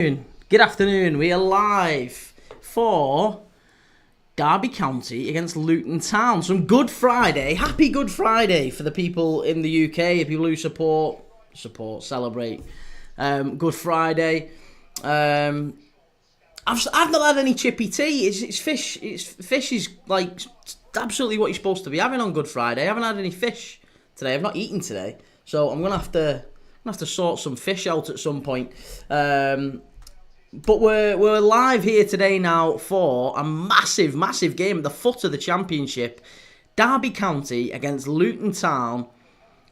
Good afternoon. We are live for Derby County against Luton Town. Some Good Friday. Happy Good Friday for the people in the UK, people who celebrate Good Friday. I've not had any chippy tea. It's fish. Fish is like absolutely what you're supposed to be having on Good Friday. I haven't had any fish today. I've not eaten today, so I'm gonna have to sort some fish out at some point. But we're live here today now for a massive game at the foot of the Championship. Derby County against Luton Town.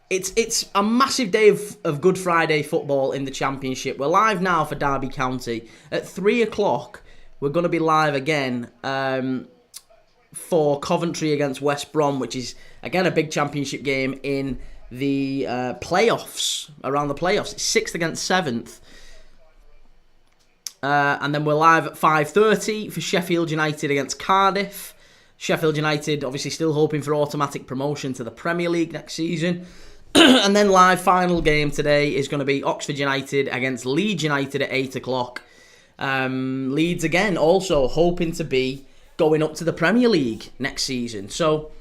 It's a massive day of Good Friday football in the Championship. We're live now for Derby County. At 3 o'clock, we're going to be live again for Coventry against West Brom, which is, again, a big Championship game in the playoffs, around the playoffs. It's 6th against 7th. And then we're live at 5:30 for Sheffield United against Cardiff. Sheffield United obviously still hoping for automatic promotion to the Premier League next season. And then live final game today is going to be Oxford United against Leeds United at 8 o'clock. Leeds again also hoping to be going up to the Premier League next season. So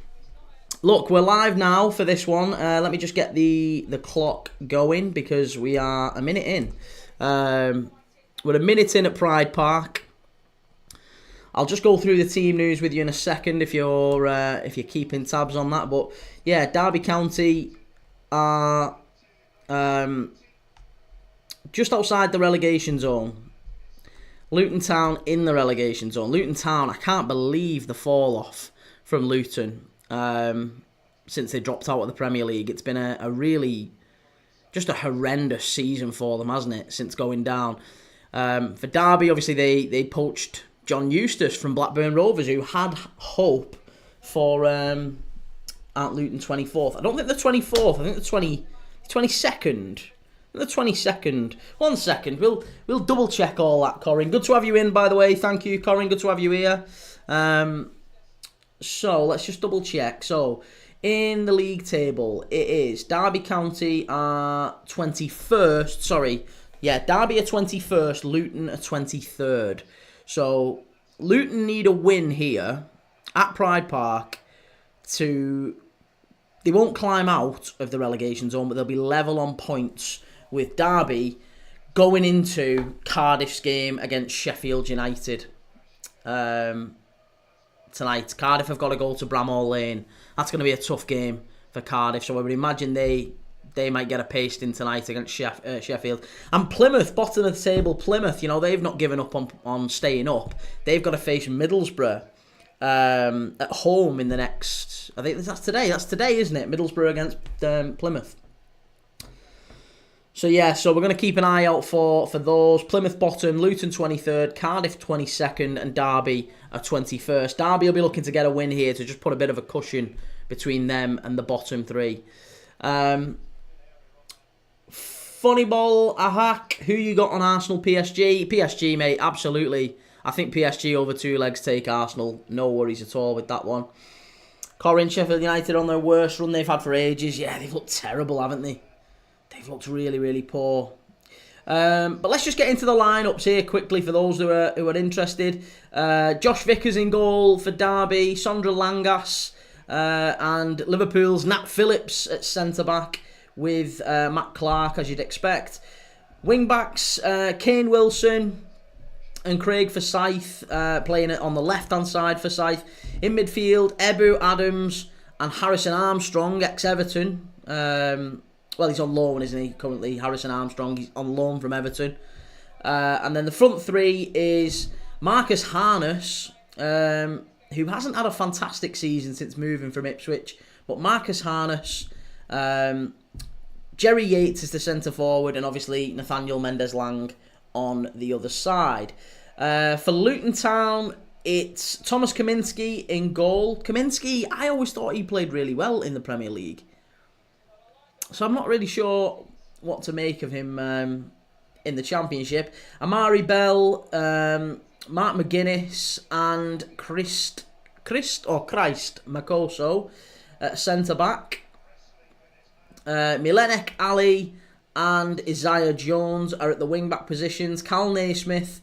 look, we're live now for this one. Let me just get the clock going because we are a minute in. We're a minute in at Pride Park. I'll just go through the team news with you in a second if you're keeping tabs on that. But yeah, Derby County are just outside the relegation zone. Luton Town in the relegation zone. Luton Town, I can't believe the fall off from Luton since they dropped out of the Premier League. It's been a really just a horrendous season for them, hasn't it, since going down. For Derby, obviously, they poached John Eustace from Blackburn Rovers, who had hope for at Luton 24th. I don't think the 24th. I think the 22nd. The 22nd. 1 second. We'll double check all that, Corin. Good to have you in, by the way. Thank you, Corin. Good to have you here. So let's just double check. So in the league table, it is Derby County are 21st. Sorry. Yeah, Derby are 21st, Luton are 23rd. So, Luton need a win here at Pride Park to... They won't climb out of the relegation zone, but they'll be level on points with Derby going into Cardiff's game against Sheffield United tonight. Cardiff have got to go to Bramall Lane. That's going to be a tough game for Cardiff, so I would imagine they might get a pasting tonight against Sheffield. And Plymouth, bottom of the table, Plymouth, they've not given up on staying up. They've got to face Middlesbrough at home in the next... I think that's today. That's today, isn't it? Middlesbrough against Plymouth. So yeah, so we're going to keep an eye out for those. Plymouth bottom, Luton 23rd, Cardiff 22nd, and Derby are 21st. Derby will be looking to get a win here to just put a bit of a cushion between them and the bottom three. Funny ball, a hack. Who you got on Arsenal, PSG? PSG, mate, absolutely. I think PSG over 2 legs take Arsenal. No worries at all with that one. Corin, Sheffield United on their worst run they've had for ages. Yeah, they've looked terrible, haven't they? They've looked really, really poor. But let's just get into the lineups here quickly for those who are interested. Josh Vickers in goal for Derby. Sondra Langas and Liverpool's Nat Phillips at centre-back, with Matt Clark, as you'd expect. Wing-backs, Kane Wilson and Craig Forsyth playing it on the left-hand side for Forsyth. In midfield, Ebu Adams and Harrison Armstrong, ex-Everton. Well, he's on loan, isn't he, currently? Harrison Armstrong, he's on loan from Everton. And then the front three is Marcus Harness, who hasn't had a fantastic season since moving from Ipswich. But Marcus Harness... Jerry Yates is the centre forward, and obviously Nathaniel Mendez-Lang on the other side. For Luton Town, it's Thomas Kaminski in goal. Kaminski, I always thought he played really well in the Premier League, so I'm not really sure what to make of him in the Championship. Amari Bell, Mark McGuinness, and Christ Makoso at centre back. Milenek Ali and Isaiah Jones are at the wing-back positions. Cal Naismith,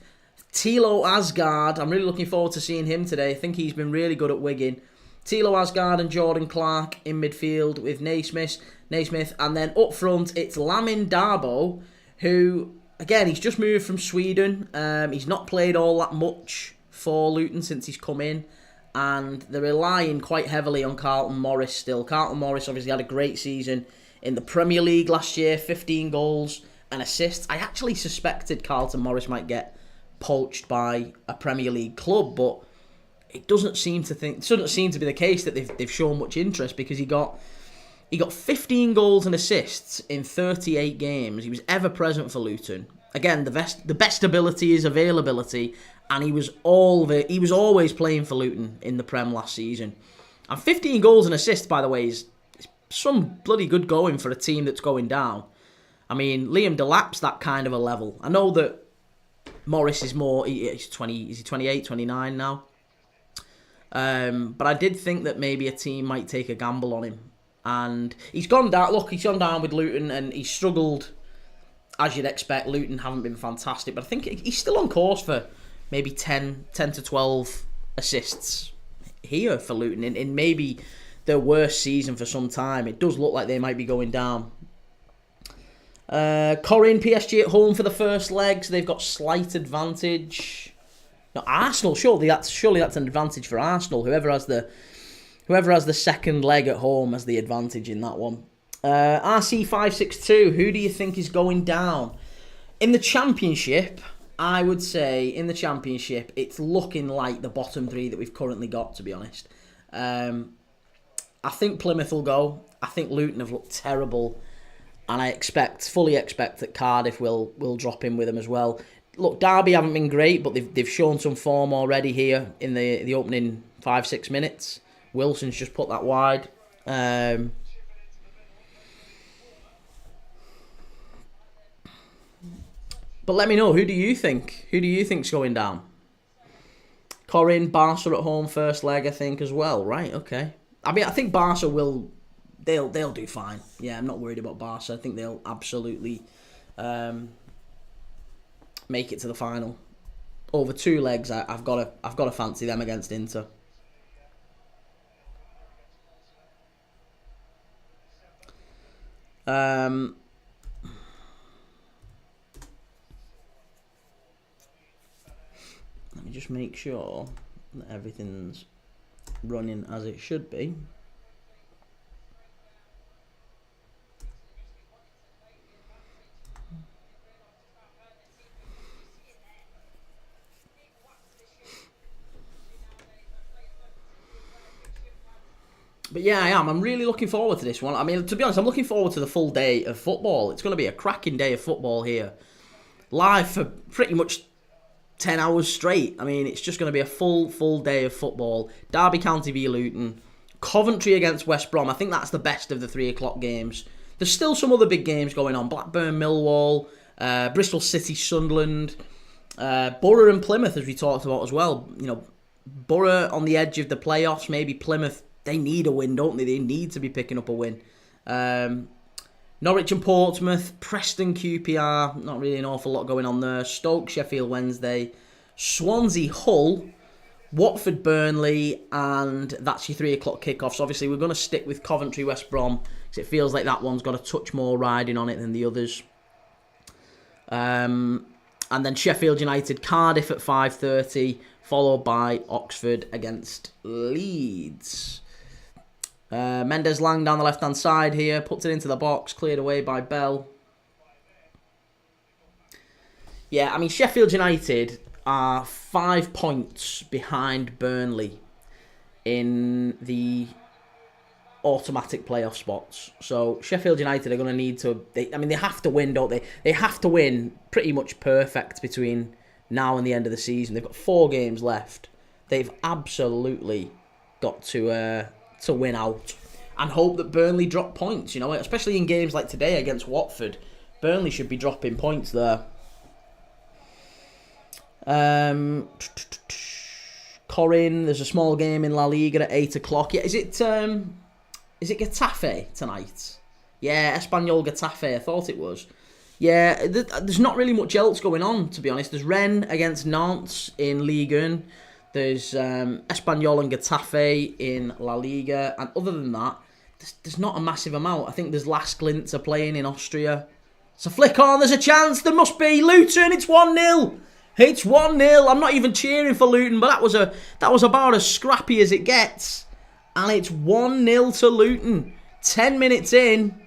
Tilo Asgard. I'm really looking forward to seeing him today. I think he's been really good at Wigan. Tilo Asgard and Jordan Clark in midfield with Naismith. And then up front, it's Lamin Darboe, who, again, he's just moved from Sweden. He's not played all that much for Luton since he's come in. And they're relying quite heavily on Carlton Morris still. Carlton Morris obviously had a great season in the Premier League last year, 15 goals and assists. I actually suspected Carlton Morris might get poached by a Premier League club, but it doesn't seem to be the case that they've shown much interest, because he got 15 goals and assists in 38 games. He was ever present for Luton. Again, the best ability is availability, and he was always playing for Luton in the Prem last season. And 15 goals and assists, by the way, is some bloody good going for a team that's going down. I mean, Liam Delap's that kind of a level. I know that Morris is more, he's 20, is he 28, 29 now? But I did think that maybe a team might take a gamble on him. And he's gone down. Look, he's gone down with Luton, and he struggled, as you'd expect. Luton haven't been fantastic, but I think he's still on course for maybe 10 to 12 assists here for Luton in maybe their worst season for some time. It does look like they might be going down. Corinne, PSG at home for the first leg, so they've got slight advantage. No, Arsenal, surely that's an advantage for Arsenal. Whoever has the second leg at home has the advantage in that one. RC562, who do you think is going down? In the Championship, I would say it's looking like the bottom three that we've currently got, to be honest. I think Plymouth will go. I think Luton have looked terrible. And I fully expect that Cardiff will drop in with them as well. Look, Derby haven't been great, but they've shown some form already here in the opening 5-6 minutes. Wilson's just put that wide. But let me know, who do you think? Who do you think's going down? Corinne, Barca at home first leg, I think, as well. Right, okay. I mean, I think Barca will... They'll do fine. Yeah, I'm not worried about Barca. I think they'll absolutely make it to the final. Over 2 legs, I've got to fancy them against Inter. Let me just make sure that everything's running as it should be. But yeah, I am. I'm really looking forward to this one. I mean, to be honest, I'm looking forward to the full day of football. It's going to be a cracking day of football here. Live for pretty much 10 hours straight. I mean, it's just going to be a full day of football. Derby County v Luton. Coventry against West Brom. I think that's the best of the 3 o'clock games. There's still some other big games going on. Blackburn, Millwall, Bristol City, Sunderland, Borough and Plymouth, as we talked about as well. You know, Borough on the edge of the playoffs. Maybe Plymouth, they need a win, don't they? They need to be picking up a win. Norwich and Portsmouth, Preston QPR, not really an awful lot going on there. Stoke, Sheffield Wednesday, Swansea, Hull, Watford, Burnley, and that's your 3 o'clock kickoffs. Obviously, we're going to stick with Coventry, West Brom, because it feels like that one's got a touch more riding on it than the others. And then Sheffield United, Cardiff at 5:30, followed by Oxford against Leeds. Mendes Lang down the left-hand side here, puts it into the box, cleared away by Bell. Yeah, I mean, Sheffield United are 5 points behind Burnley in the automatic playoff spots. So Sheffield United are going to need to... they have to win, don't they? They have to win pretty much perfect between now and the end of the season. They've got 4 games left. They've absolutely got to win out and hope that Burnley drop points, you know, especially in games like today against Watford. Burnley should be dropping points there. Corinne, there's a small game in La Liga at 8 o'clock. Yeah, is it Getafe tonight? Yeah, Espanyol Getafe, I thought it was. Yeah, there's not really much else going on, to be honest. There's Rennes against Nantes in Ligue 1. There's Espanyol and Getafe in La Liga. And other than that, there's not a massive amount. I think there's Las Glints are playing in Austria. It's a flick on, there's a chance. There must be. Luton, it's 1-0. It's 1-0. I'm not even cheering for Luton, but that was about as scrappy as it gets. And it's 1-0 to Luton. 10 minutes in.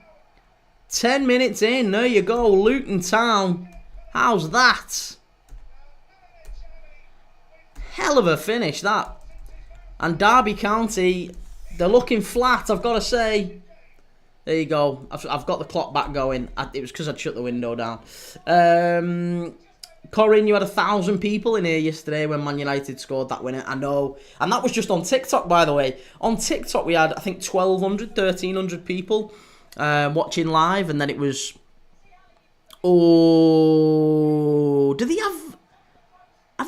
10 minutes in, there you go, Luton Town. How's that? Hell of a finish, that. And Derby County, they're looking flat, I've got to say. There you go. I've got the clock back going. It was because I'd shut the window down. Corinne, you had 1,000 people in here yesterday when Man United scored that winner. I know. And that was just on TikTok, by the way. On TikTok, we had, I think, 1,200, 1,300 people watching live, and then it was, do they have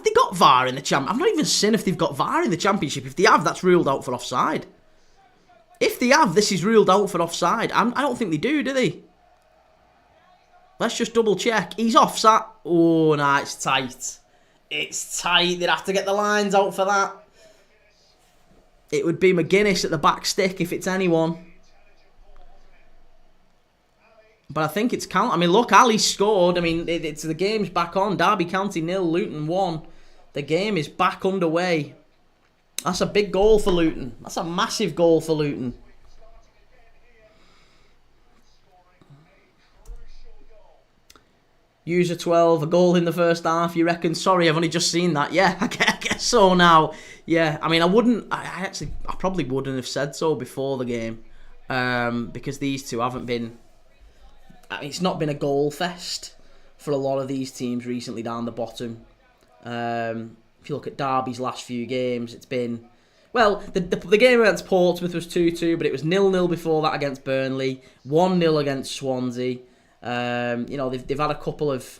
they got VAR in the champ? I've not even seen if they've got VAR in the Championship. If they have, that's ruled out for offside. If they have, this is ruled out for offside. I don't think they do they? Let's just double check. He's offside. Oh, no, it's tight. It's tight. They'd have to get the lines out for that. It would be McGuinness at the back stick if it's anyone. But I think it's count. I mean, look, Ali scored. I mean, it's the game's back on. Derby County 0, Luton 1. The game is back underway. That's a big goal for Luton. That's a massive goal for Luton. User 12, a goal in the first half, you reckon? Sorry, I've only just seen that. Yeah, I guess so now. Yeah, I mean, I probably wouldn't have said so before the game. Because these two haven't been... It's not been a goal fest for a lot of these teams recently down the bottom. If you look at Derby's last few games, it's been... Well, the game against Portsmouth was 2-2, but it was 0-0 before that against Burnley, 1-0 against Swansea. They've had a couple of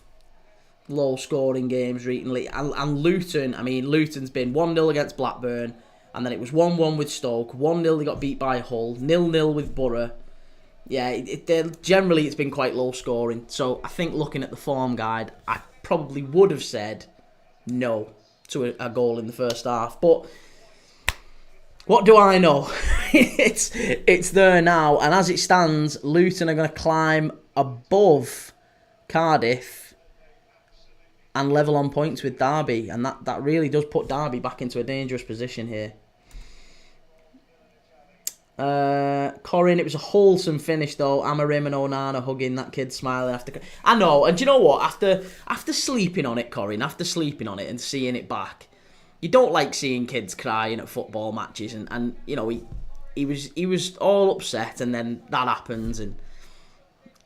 low-scoring games recently. And Luton, I mean, Luton's been 1-0 against Blackburn, and then it was 1-1 with Stoke, 1-0 they got beat by Hull, 0-0 with Borough. Yeah, generally it's been quite low scoring. So I think looking at the form guide, I probably would have said no to a goal in the first half. But what do I know? It's there now. And as it stands, Luton are going to climb above Cardiff and level on points with Derby. And that really does put Derby back into a dangerous position here. Corin, it was a wholesome finish though. Amarim and Onana hugging, that kid smiling after. I know, and do you know what? After sleeping on it, Corin, after sleeping on it and seeing it back, you don't like seeing kids crying at football matches, and you know he was all upset, and then that happens. And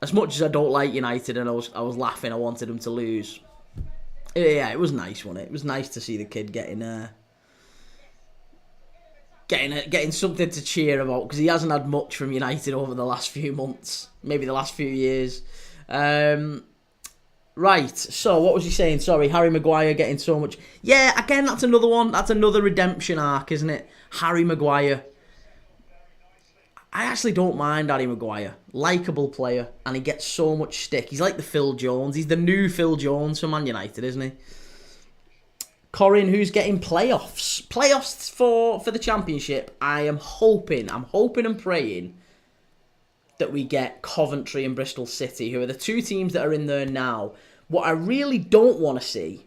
as much as I don't like United, and I was laughing, I wanted them to lose. Yeah, it was nice, wasn't it? It was nice to see the kid getting something to cheer about, because he hasn't had much from United over the last few months, maybe the last few years. Right, so what was he saying? Sorry, Harry Maguire getting so much. Yeah, again, that's another one. That's another redemption arc, isn't it? Harry Maguire. I actually don't mind Harry Maguire. Likeable player, and he gets so much stick. He's like the Phil Jones. He's the new Phil Jones for Man United, isn't he? Corin, who's getting playoffs? Playoffs for the Championship. I'm hoping and praying that we get Coventry and Bristol City, who are the two teams that are in there now. What I really don't want to see,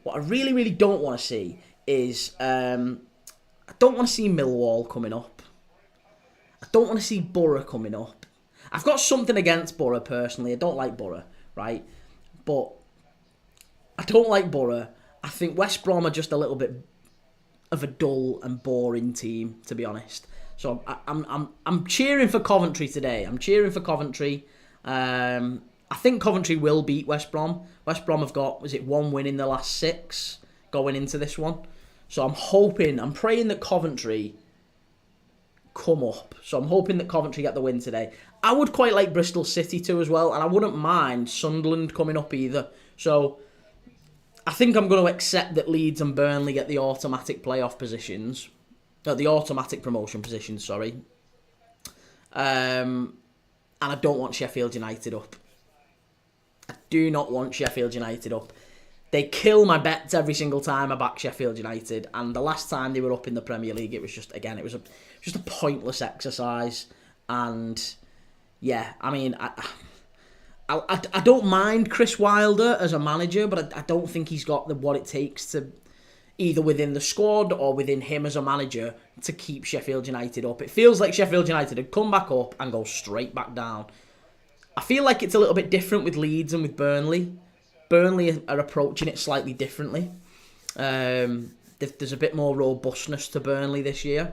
is I don't want to see Millwall coming up. I don't want to see Borough coming up. I've got something against Borough personally. I don't like Borough, right? But I don't like Borough. I think West Brom are just a little bit of a dull and boring team, to be honest. So I'm cheering for Coventry today. I'm cheering for Coventry. I think Coventry will beat West Brom. West Brom have got, one win in the last 6 going into this one. So I'm praying that Coventry come up. So I'm hoping that Coventry get the win today. I would quite like Bristol City too as well, and I wouldn't mind Sunderland coming up either. So I think I'm going to accept that Leeds and Burnley get the automatic playoff positions. The automatic promotion positions, sorry. And I don't want Sheffield United up. I do not want Sheffield United up. They kill my bets every single time I back Sheffield United, and the last time they were up in the Premier League, it was just a pointless exercise. And yeah, I mean, I don't mind Chris Wilder as a manager, but I don't think he's got what it takes to, either within the squad or within him as a manager, to keep Sheffield United up. It feels like Sheffield United had come back up and go straight back down. I feel like it's a little bit different with Leeds and with Burnley. Burnley are approaching it slightly differently. There's a bit more robustness to Burnley this year.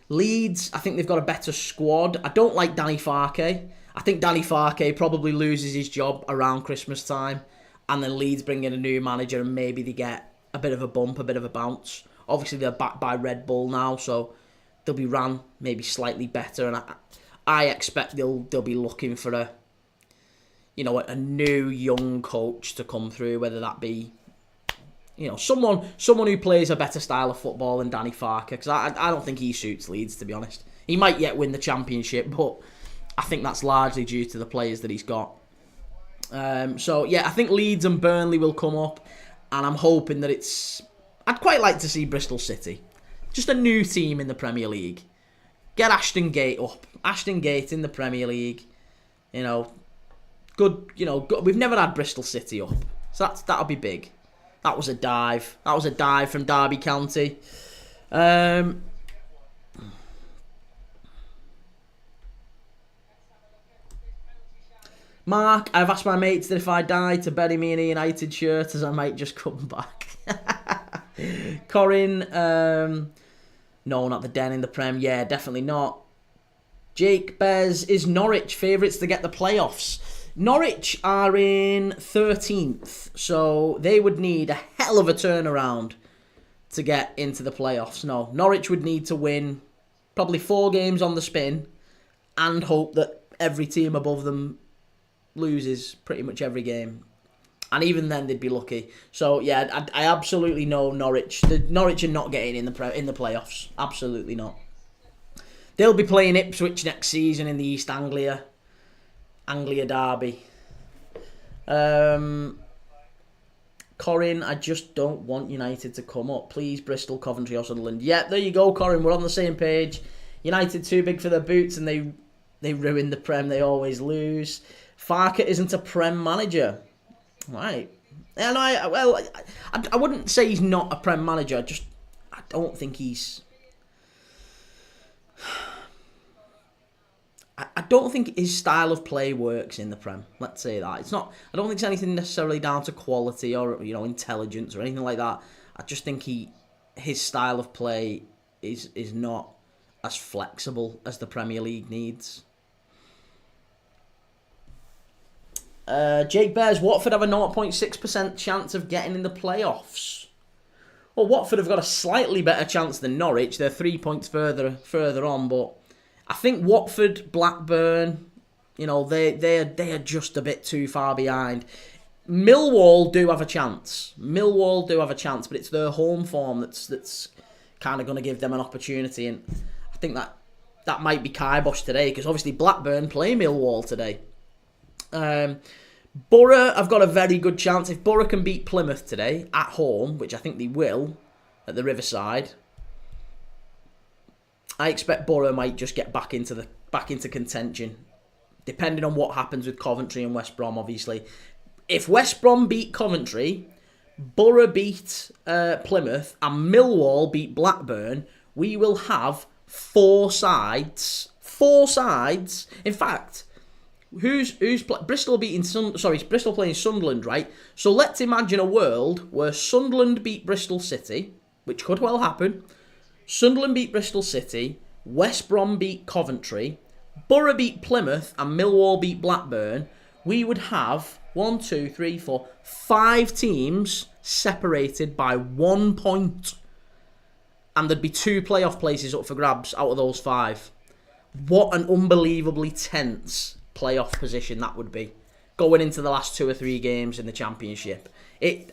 Leeds, I think they've got a better squad. I don't like Danny Farke. I think Danny Farke probably loses his job around Christmas time, and then Leeds bring in a new manager and maybe they get a bit of a bump, a bit of a bounce. Obviously, they're backed by Red Bull now, so they'll be ran maybe slightly better, and I expect they'll be looking for a new young coach to come through, whether that be, someone who plays a better style of football than Danny Farke, because I don't think he suits Leeds, to be honest. He might yet win the championship, but I think that's largely due to the players that he's got. So yeah, I think Leeds and Burnley will come up, and I'm hoping that I'd quite like to see Bristol City, just a new team in the Premier League. Get Ashton Gate up, Ashton Gate in the Premier League. Good. We've never had Bristol City up, so that'll be big. That was a dive. That was a dive from Derby County. Mark, I've asked my mates that if I die to bury me in a United shirt, as I might just come back. Corin, no, not the Den in the Prem. Yeah, definitely not. Jake Bez, is Norwich favourites to get the playoffs? Norwich are in 13th, so they would need a hell of a turnaround to get into the playoffs. No, Norwich would need to win probably 4 games on the spin and hope that every team above them loses pretty much every game. And even then, they'd be lucky. So, yeah, I absolutely know Norwich. Norwich are not getting in the playoffs. Absolutely not. They'll be playing Ipswich next season in the East Anglia derby. Corin, I just don't want United to come up. Please, Bristol, Coventry or Sunderland. Yeah, there you go, Corin. We're on the same page. United too big for their boots, and they ruin the Prem. They always lose. Farke isn't a Prem manager. Right. And I wouldn't say he's not a Prem manager. I don't think he's... I don't think his style of play works in the Prem. Let's say that. It's not. I don't think it's anything necessarily down to quality or intelligence or anything like that. I just think his style of play is not as flexible as the Premier League needs. Jake Bears, Watford have a 0.6% chance of getting in the playoffs. Well, Watford have got a slightly better chance than Norwich. They're 3 points further on, but I think Watford, Blackburn, they are just a bit too far behind. Millwall do have a chance. But it's their home form that's kind of going to give them an opportunity, and I think that might be kibosh today, because obviously Blackburn play Millwall today. Borough have got a very good chance. If Borough can beat Plymouth today at home, which I think they will at the Riverside, I expect Borough might just get back into contention, depending on what happens with Coventry and West Brom. Obviously, if West Brom beat Coventry, Borough beat Plymouth, and Millwall beat Blackburn, we will have 4 sides. 4 sides. In fact, Bristol Bristol playing Sunderland, right? So let's imagine a world where Sunderland beat Bristol City, which could well happen. Sunderland beat Bristol City, West Brom beat Coventry, Borough beat Plymouth, and Millwall beat Blackburn. We would have 5 teams separated by 1 point. And there'd be 2 playoff places up for grabs out of those 5. What an unbelievably tense playoff position that would be, going into the last 2 or 3 games in the Championship.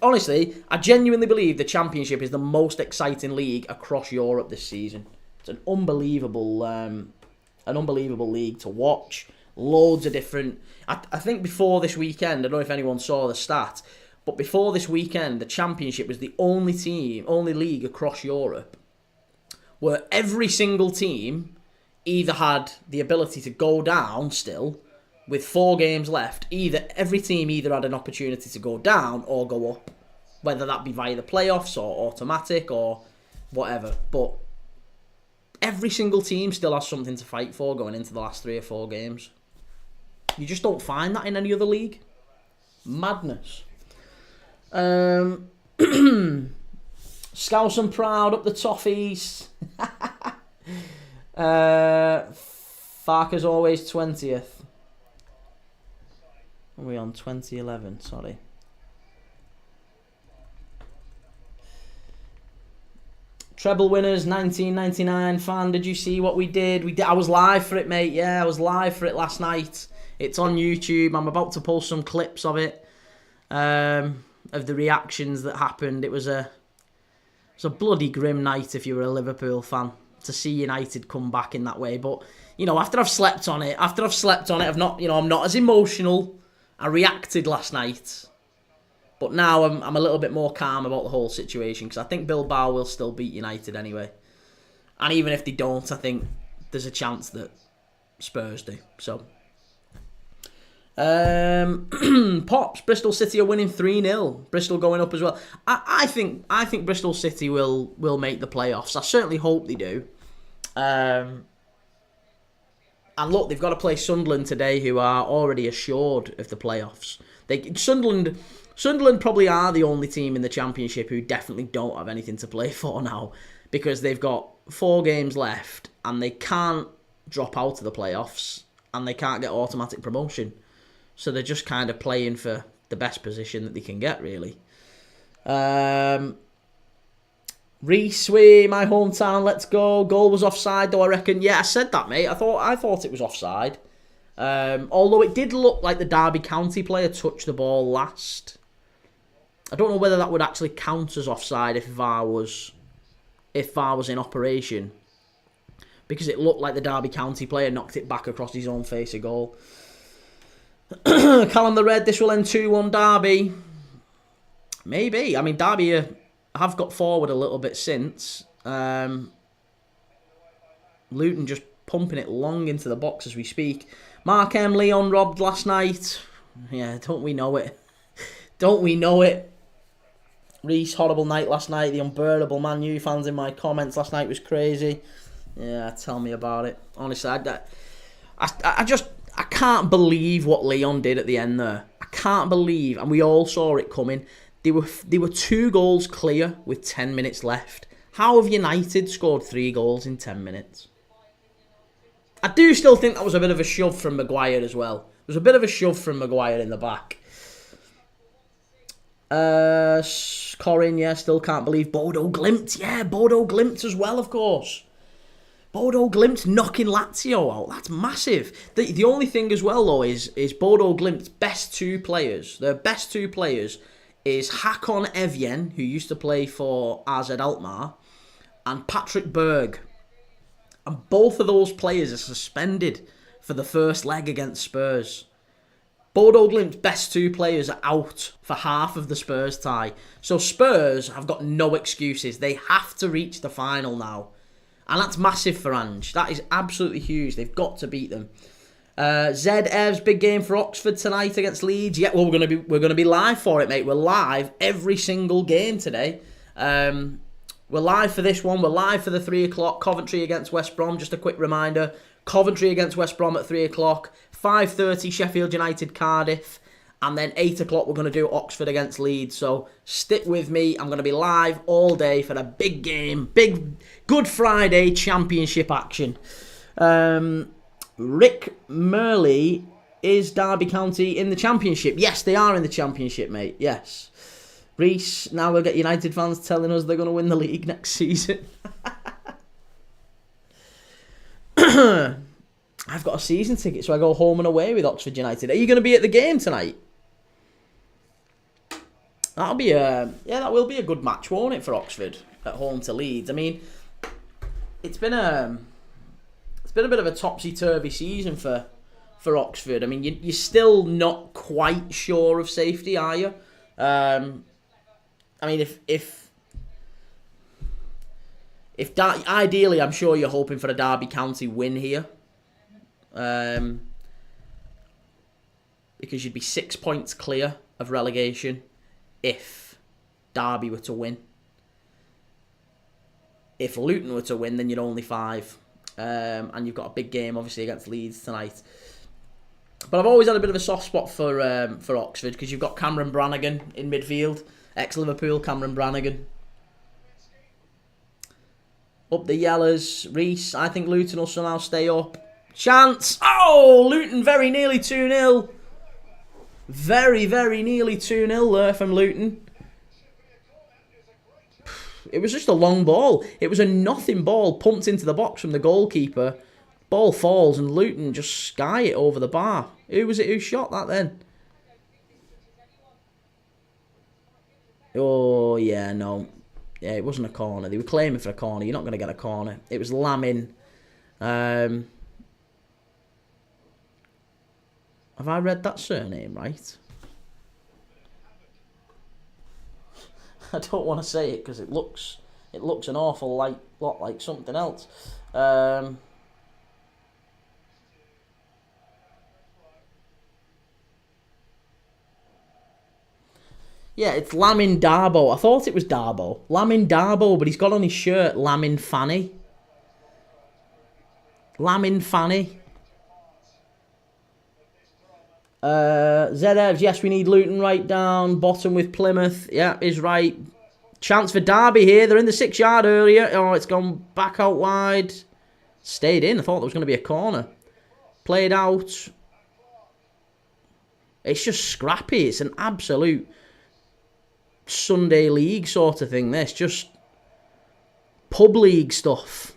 Honestly, I genuinely believe the Championship is the most exciting league across Europe this season. It's an unbelievable league to watch. Loads of different... I think before this weekend, I don't know if anyone saw the stat, but before this weekend, the Championship was the only league across Europe where every single team either had the ability to go down still with 4 games left. Every team either had an opportunity to go down or go up, whether that be via the playoffs or automatic or whatever. But every single team still has something to fight for going into the last 3 or 4 games. You just don't find that in any other league. Madness. Scouse and Proud up the Toffees. Farker's always 20th. Are we on 2011? Sorry. Treble winners, 1999 fan. Did you see what we did? I was live for it, mate. Yeah, I was live for it last night. It's on YouTube. I'm about to post some clips of it, of the reactions that happened. It was a bloody grim night if you were a Liverpool fan to see United come back in that way. But you know, after I've slept on it, I'm not as emotional. I reacted last night, but now I'm a little bit more calm about the whole situation because I think Bilbao will still beat United anyway. And even if they don't, I think there's a chance that Spurs do. So. Pops, Bristol City are winning 3-0. Bristol going up as well. I think Bristol City will make the playoffs. I certainly hope they do. And look, they've got to play Sunderland today, who are already assured of the playoffs. Sunderland probably are the only team in the Championship who definitely don't have anything to play for now, because they've got 4 games left and they can't drop out of the playoffs and they can't get automatic promotion. So they're just kind of playing for the best position that they can get, really. Reese, my hometown, let's go. Goal was offside, though, I reckon. Yeah, I said that, mate. I thought it was offside. Although it did look like the Derby County player touched the ball last. I don't know whether that would actually count as offside if VAR was in operation, because it looked like the Derby County player knocked it back across his own face of goal. Callum the Red, this will end 2-1 Derby. Maybe. I mean, Derby have got forward a little bit since. Luton just pumping it long into the box as we speak. Mark M. Leon robbed last night. Yeah, don't we know it? Don't we know it? Reese, horrible night last night. The unbearable Man U fans in my comments last night was crazy. Yeah, tell me about it. Honestly, I can't believe what Leon did at the end there. I can't believe, and we all saw it coming. They were 2 goals clear with 10 minutes left. How have United scored 3 goals in 10 minutes? I do still think that was a bit of a shove from Maguire as well. There was a bit of a shove from Maguire in the back. Corin, yeah, still can't believe Bodo Glimt. Yeah, Bodo Glimt as well, of course. Bodo Glimt knocking Lazio out. That's massive. The only thing as well, though, is Bodo Glimt's best 2 players. Their best 2 players is Hakon Evjen, who used to play for AZ Alkmaar, and Patrick Berg. And both of those players are suspended for the first leg against Spurs. Bodo Glimt's best 2 players are out for half of the Spurs tie. So Spurs have got no excuses. They have to reach the final now. And that's massive for Ange. That is absolutely huge. They've got to beat them. Zed Ev's big game for Oxford tonight against Leeds. Yeah, well, we're gonna be live for it, mate. We're live every single game today. We're live for this one. We're live for the 3 o'clock Coventry against West Brom. Just a quick reminder: Coventry against West Brom at 3 o'clock. 5:30 Sheffield United Cardiff. And then 8 o'clock, we're going to do Oxford against Leeds. So stick with me. I'm going to be live all day for a big game. Big Good Friday Championship action. Rick Murley, is Derby County in the Championship? Yes, they are in the Championship, mate. Yes. Reese, now we'll get United fans telling us they're going to win the league next season. I've got a season ticket, so I go home and away with Oxford United. Are you going to be at the game tonight? That will be a good match, won't it, for Oxford at home to Leeds? I mean, it's been a bit of a topsy-turvy season for for Oxford. I mean, you're still not quite sure of safety, are you? I mean, ideally, I'm sure you're hoping for a Derby County win here. Because you'd be 6 points clear of relegation if Derby were to win. If Luton were to win, then you're only 5. And you've got a big game, obviously, against Leeds tonight. But I've always had a bit of a soft spot for Oxford, because you've got Cameron Brannigan in midfield. Ex-Liverpool Cameron Brannigan. Up the Yellers. Reese. I think Luton will somehow stay up. Chance. Oh, Luton very nearly 2-0. Very, very nearly 2-0 there from Luton. It was just a long ball. It was a nothing ball pumped into the box from the goalkeeper. Ball falls and Luton just sky it over the bar. Who was it who shot that then? Oh, yeah, no. Yeah, it wasn't a corner. They were claiming for a corner. You're not going to get a corner. It was Lamin. Have I read that surname right? I don't want to say it because it looks an awful lot like something else. Yeah, it's Lamin Darbo. I thought it was Darbo. Lamin Darbo, but he's got on his shirt Lamin Fanny. Lamin Fanny. Zedevs, yes, we need Luton right down. Bottom with Plymouth. Yeah, is right. Chance for Derby here. They're in the 6-yard area. Oh, it's gone back out wide. Stayed in. I thought there was going to be a corner. Played out. It's just scrappy. It's an absolute Sunday league sort of thing, this. Just pub league stuff.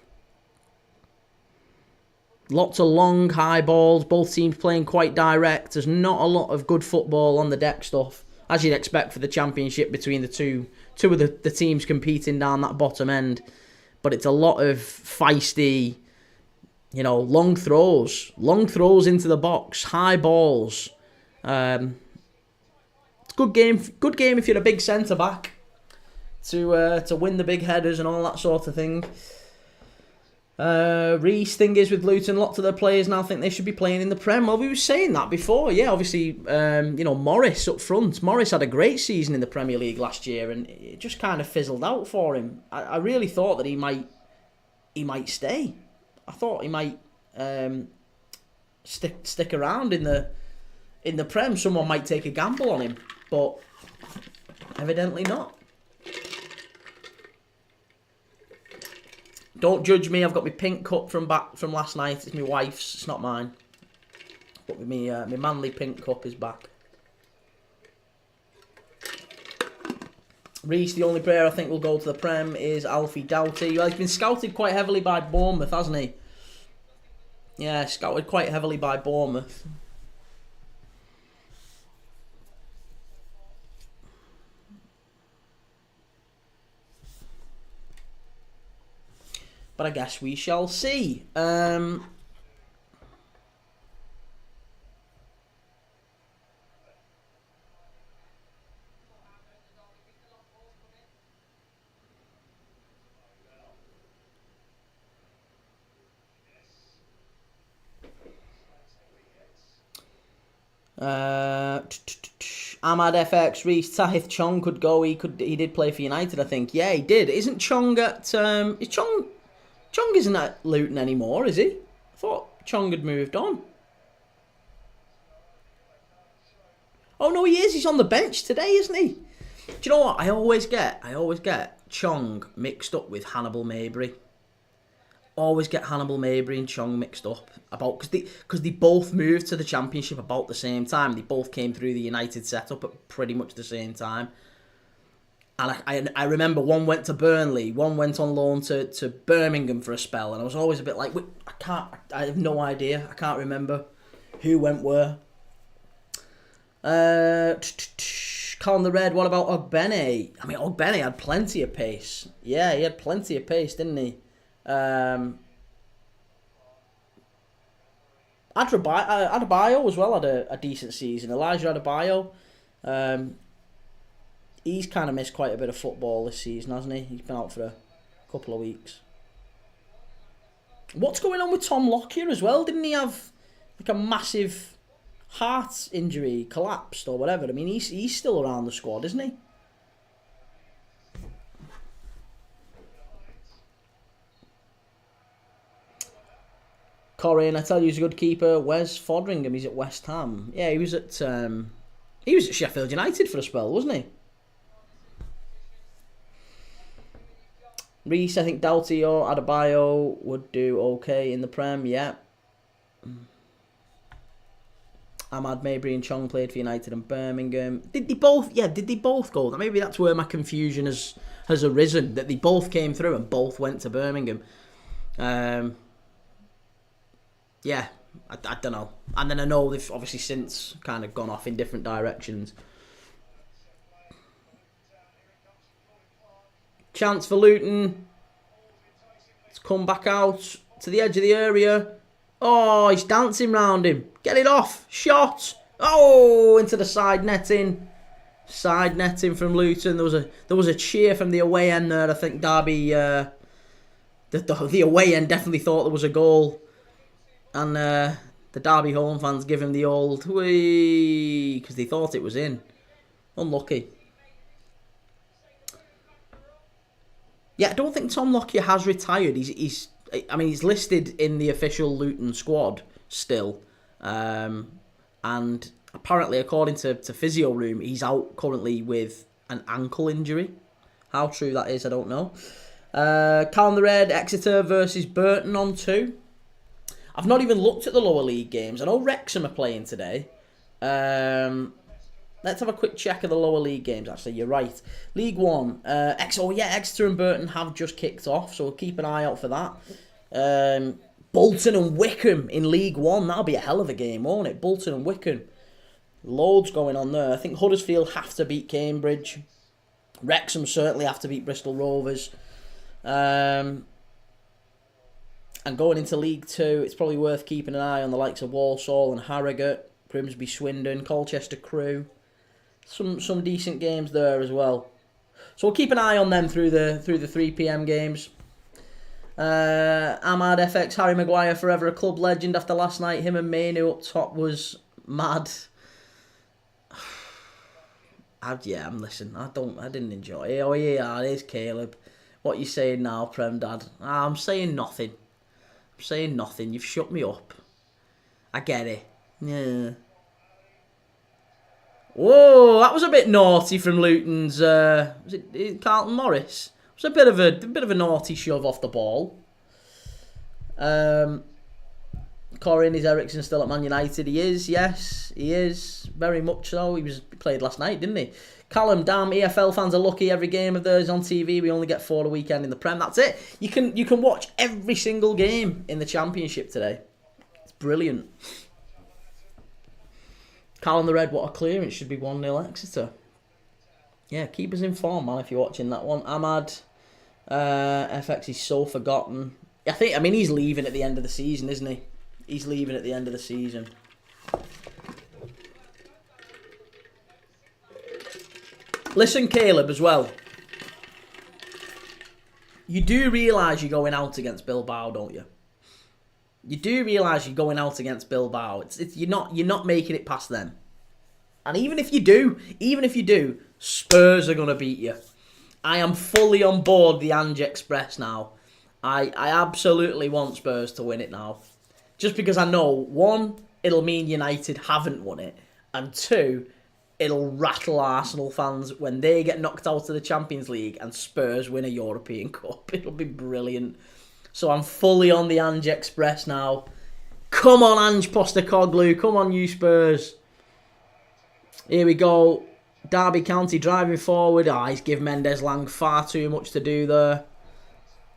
Lots of long, high balls. Both teams playing quite direct. There's not a lot of good football on the deck stuff, as you'd expect for the championship between the two of the teams competing down that bottom end. But it's a lot of feisty, long throws. Long throws into the box. High balls. It's a good game. Good game if you're a big centre-back to win the big headers and all that sort of thing. Reese, thing is with Luton, lots of their players now think they should be playing in the Prem. Well, we were saying that before. Yeah, obviously, Morris up front. Morris had a great season in the Premier League last year, and it just kind of fizzled out for him. I really thought that he might stay. I thought he might stick around in the Prem. Someone might take a gamble on him, but evidently not. Don't judge me. I've got my pink cup from last night. It's my wife's. It's not mine. But my manly pink cup is back. Reece, the only player I think will go to the Prem is Alfie Doughty. Well, he's been scouted quite heavily by Bournemouth, hasn't he? Yeah, scouted quite heavily by Bournemouth. But I guess we shall see. Ahmad FX, Reece, Tahith Chong could go. He did play for United, I think. Yeah, he did. Isn't Chong at is Chong isn't at Luton anymore, is he? I thought Chong had moved on. Oh no, he is. He's on the bench today, isn't he? Do you know what? I always get Chong mixed up with Hannibal Mabry. Always get Hannibal Mabry and Chong mixed up because they both moved to the Championship about the same time. They both came through the United setup at pretty much the same time. And I remember one went to Burnley, one went on loan to Birmingham for a spell, and I was always a bit like, I have no idea. I can't remember who went where. Colin the Red, what about Ogbene? I mean, Ogbene had plenty of pace. Yeah, he had plenty of pace, didn't he? Adebayo as well had a decent season. Elijah Adebayo, he's kind of missed quite a bit of football this season, hasn't he? He's been out for a couple of weeks. What's going on with Tom Lockyer as well? Didn't he have like a massive heart injury, collapsed or whatever? I mean, he's still around the squad, isn't he? Corin, I tell you, he's a good keeper. Wes Fodringham, he's at West Ham. Yeah, he was at Sheffield United for a spell, wasn't he? Reese, I think Doughty or Adebayo would do okay in the Prem, yeah. Ahmad Mabry and Chong played for United and Birmingham. Did they both? Yeah, did they both go? Maybe that's where my confusion has arisen. That they both came through and both went to Birmingham. Yeah, I don't know. And then I know they've obviously since kind of gone off in different directions. Chance for Luton. Let's come back out to the edge of the area. Oh, he's dancing round him. Get it off. Shot. Oh, into the side netting. Side netting from Luton. There was a cheer from the away end there. I think Derby, the away end definitely thought there was a goal. And the Derby home fans give him the old whee because they thought it was in. Unlucky. Yeah, I don't think Tom Lockyer has retired. He's listed in the official Luton squad still. And apparently, according to Physio Room, he's out currently with an ankle injury. How true that is, I don't know. Callum the Red, Exeter versus Burton on 2. I've not even looked at the lower league games. I know Wrexham are playing today. Let's have a quick check of the lower league games, actually. You're right. League 1. Exeter and Burton have just kicked off, so we'll keep an eye out for that. Bolton and Wickham in League 1. That'll be a hell of a game, won't it? Bolton and Wickham. Loads going on there. I think Huddersfield have to beat Cambridge. Wrexham certainly have to beat Bristol Rovers. And going into League 2, it's probably worth keeping an eye on the likes of Walsall and Harrogate, Grimsby, Swindon, Colchester Crew. Some decent games there as well. So we'll keep an eye on them through the 3 p.m. games. Ahmad FX, Harry Maguire, forever a club legend after last night. Him and Manu up top was mad. Listen, I didn't enjoy it. Oh yeah, there's Caleb. What you saying now, Prem Dad? I'm saying nothing. You've shut me up. I get it. Yeah. Whoa, that was a bit naughty from Luton's. Was it Carlton Morris? It was a bit of a naughty shove off the ball. Corin, is Ericsson still at Man United? He is, yes, he is. Very much so. He played last night, didn't he? Callum, damn, EFL fans are lucky. Every game of theirs on TV. We only get 4 a weekend in the Prem. That's it. You can watch every single game in the Championship today. It's brilliant. Callum the Red, what a clearance. Should be 1-0 Exeter. Yeah, keep us informed, man, if you're watching that one. Ahmad, FX is so forgotten. He's leaving at the end of the season, isn't he? He's leaving at the end of the season. Listen, Caleb, as well. You do realise you're going out against Bilbao, don't you? You do realise you're going out against Bilbao. You're not making it past them. And even if you do, Spurs are going to beat you. I am fully on board the Ange Express now. I absolutely want Spurs to win it now. Just because I know, 1, it'll mean United haven't won it. And 2, it'll rattle Arsenal fans when they get knocked out of the Champions League and Spurs win a European Cup. It'll be brilliant. So I'm fully on the Ange Express now. Come on, Ange Postecoglou. Come on, you Spurs. Here we go. Derby County driving forward. He's given Mendes Lang far too much to do there.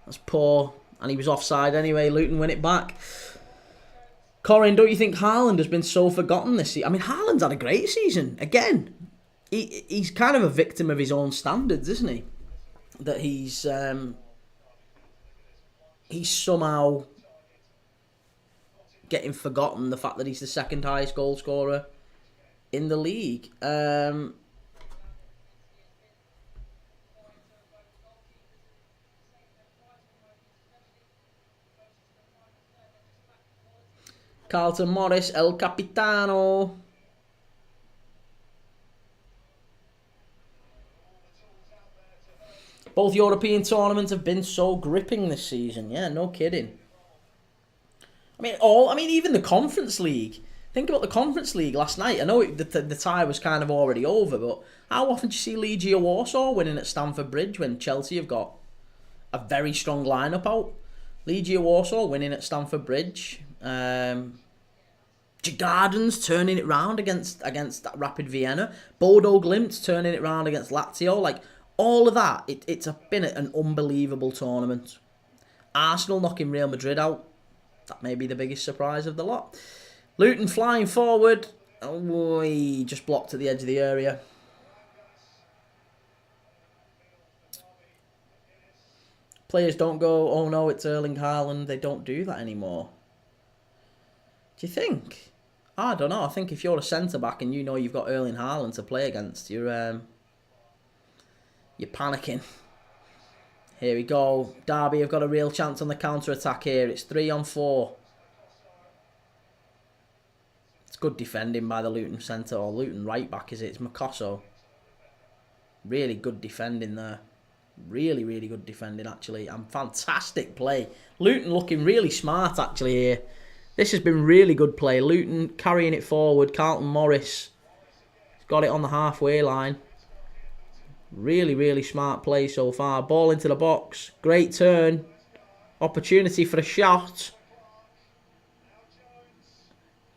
That's poor. And he was offside anyway. Luton win it back. Corin, don't you think Haaland has been so forgotten this season? Haaland's had a great season. Again, he's kind of a victim of his own standards, isn't he? That he's somehow getting forgotten, the fact that he's the second highest goal scorer in the league. Carlton Morris, El Capitano. Both European tournaments have been so gripping this season. Yeah, no kidding. I mean, even the Conference League. Think about the Conference League last night. I know the tie was kind of already over, but how often do you see Legia Warsaw winning at Stamford Bridge when Chelsea have got a very strong lineup out? Legia Warsaw winning at Stamford Bridge. Gardens turning it round against that Rapid Vienna. Bodo Glimt turning it round against Lazio. Like, all of that, it's been an unbelievable tournament. Arsenal knocking Real Madrid out. That may be the biggest surprise of the lot. Luton flying forward. Oh, he just blocked at the edge of the area. Players don't go, oh no, it's Erling Haaland. They don't do that anymore. Do you think? I don't know. I think if you're a centre-back and you know you've got Erling Haaland to play against, you're panicking. Here we go. Derby have got a real chance on the counter-attack here. It's 3-on-4. It's good defending by the Luton centre, or Luton right-back, is it? It's Makosso. Really good defending there. Really, really good defending, actually. And fantastic play. Luton looking really smart, actually, here. This has been really good play. Luton carrying it forward. Carlton Morris got it on the halfway line. Really, really smart play so far. Ball into the box. Great turn. Opportunity for a shot.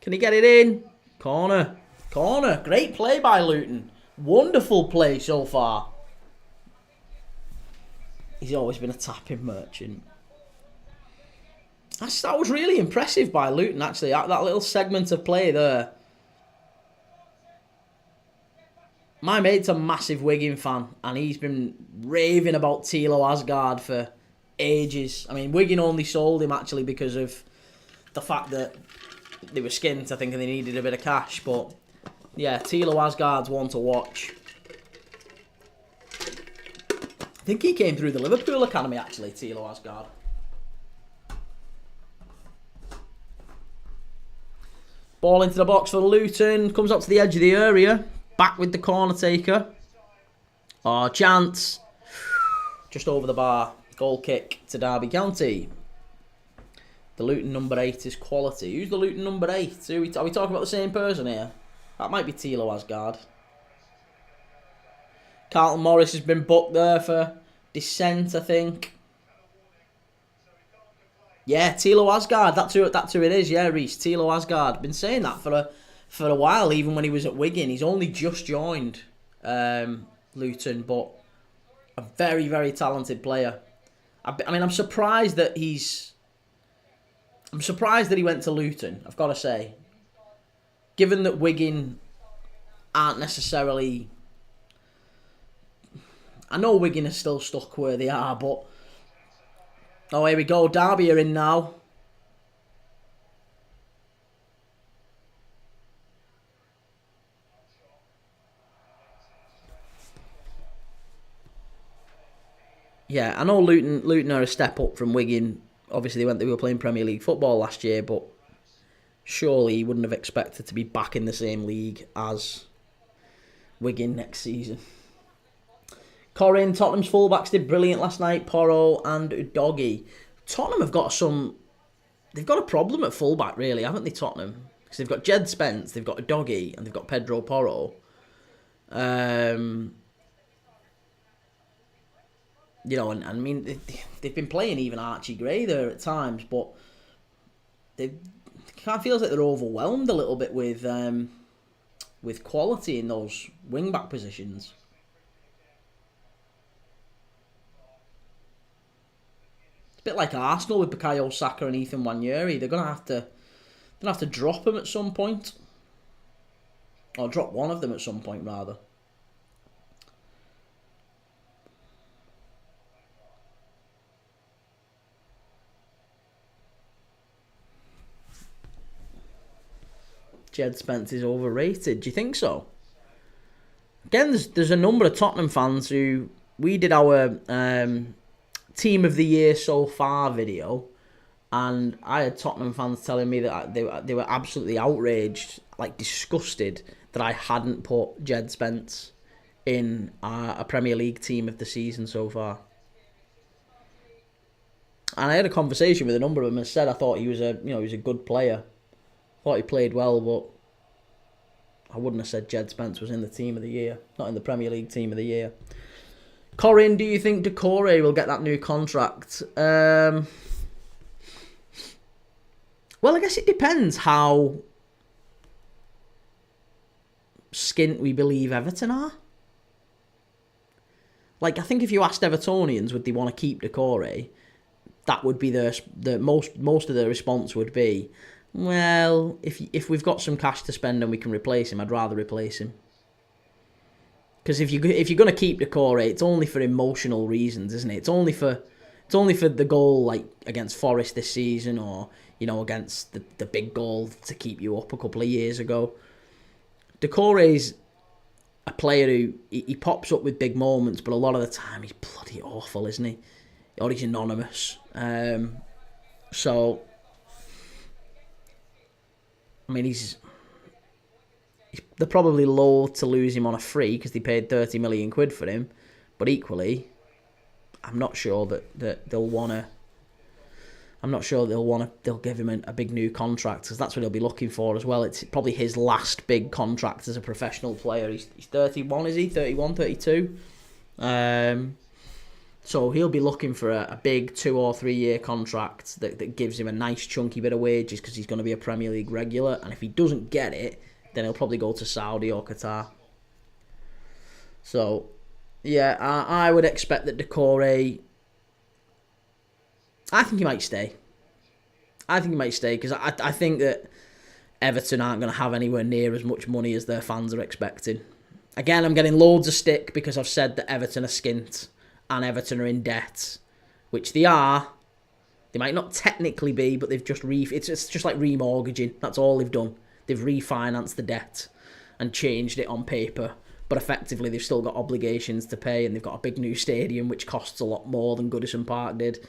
Can he get it in? Corner. Corner. Great play by Luton. Wonderful play so far. He's always been a tapping merchant. That was really impressive by Luton, actually. That little segment of play there. My mate's a massive Wigan fan, and he's been raving about Thilo Asgard for ages. I mean, Wigan only sold him, actually, because of the fact that they were skint, I think, and they needed a bit of cash. But, yeah, Thilo Asgard's one to watch. I think he came through the Liverpool Academy, actually, Thilo Asgard. Ball into the box for Luton. Comes up to the edge of the area. Back with the corner taker. Oh, chance. Just over the bar. Goal kick to Derby County. The Luton number 8 is quality. Who's the Luton number 8? Are we talking about the same person here? That might be Thilo Asgard. Carlton Morris has been booked there for dissent, I think. Yeah, Thilo Asgard. That's who it is. Yeah, Reese. Thilo Asgard. Been saying that for a while, even when he was at Wigan. He's only just joined Luton, but a very, very talented player. I mean, I'm surprised that he went to Luton, I've got to say. Given that Wigan aren't necessarily... I know Wigan are still stuck where they are, but... Oh, here we go. Derby are in now. Yeah, I know Luton are a step up from Wigan. Obviously, they were playing Premier League football last year, but surely he wouldn't have expected to be back in the same league as Wigan next season. Corin, Tottenham's fullbacks did brilliant last night. Porro and Udogie. Tottenham have got they've got a problem at fullback, really, haven't they, Tottenham? Because they've got Jed Spence, they've got Udogie, and they've got Pedro Porro. You know, and I mean, they've been playing even Archie Gray there at times, but it kind of feels like they're overwhelmed a little bit with quality in those wing-back positions. Bit like Arsenal with Bukayo Saka and Ethan Nwaneri. They're gonna have to drop them at some point, or drop one of them at some point rather. Jed Spence is overrated. Do you think so? Again, there's a number of Tottenham fans who... We did our Team of the Year so far video, and I had Tottenham fans telling me that they were absolutely outraged, like disgusted, that I hadn't put Jed Spence in a Premier League team of the season so far. And I had a conversation with a number of them and said I thought he was a good player. I thought he played well, but I wouldn't have said Jed Spence was in the team of the year, not in the Premier League team of the year. Corin, do you think Decore will get that new contract? Well, I guess it depends how skint we believe Everton are. Like, I think if you asked Evertonians would they want to keep Decore, that would be the most of the response would be, well, if we've got some cash to spend and we can replace him, I'd rather replace him. Because if you're going to keep Decore, it's only for emotional reasons, isn't it? It's only for the goal, like against Forest this season, or against the big goal to keep you up a couple of years ago. Decore's a player who he pops up with big moments, but a lot of the time he's bloody awful, isn't he? Or he's anonymous. So, I mean, they're probably loath to lose him on a free because they paid 30 million quid for him. But equally, I'm not sure that they'll want to. I'm not sure they'll give him a big new contract, because that's what he'll be looking for as well. It's probably his last big contract as a professional player. He's 31, is he? 31, 32? So he'll be looking for a big 2 or 3 year contract that gives him a nice chunky bit of wages, because he's going to be a Premier League regular. And if he doesn't get it, then he'll probably go to Saudi or Qatar. So, yeah, I would expect that Decore... I think he might stay. Because I think that Everton aren't going to have anywhere near as much money as their fans are expecting. Again, I'm getting loads of stick because I've said that Everton are skint and Everton are in debt, which they are. They might not technically be, but they've just it's just like remortgaging. That's all they've done. They've refinanced the debt and changed it on paper, but effectively they've still got obligations to pay, and they've got a big new stadium which costs a lot more than Goodison Park did.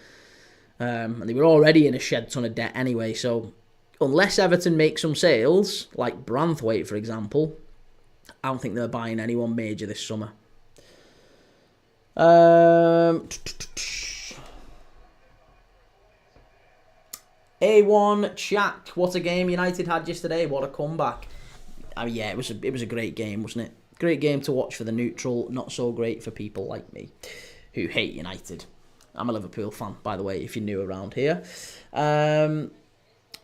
And they were already in a shed ton of debt anyway, so unless Everton make some sales, like Branthwaite for example, I don't think they're buying anyone major this summer. A1 Chak, what a game United had yesterday, what a comeback. I mean, yeah, it was a great game, wasn't it? Great game to watch for the neutral, not so great for people like me who hate United. I'm a Liverpool fan, by the way, if you're new around here.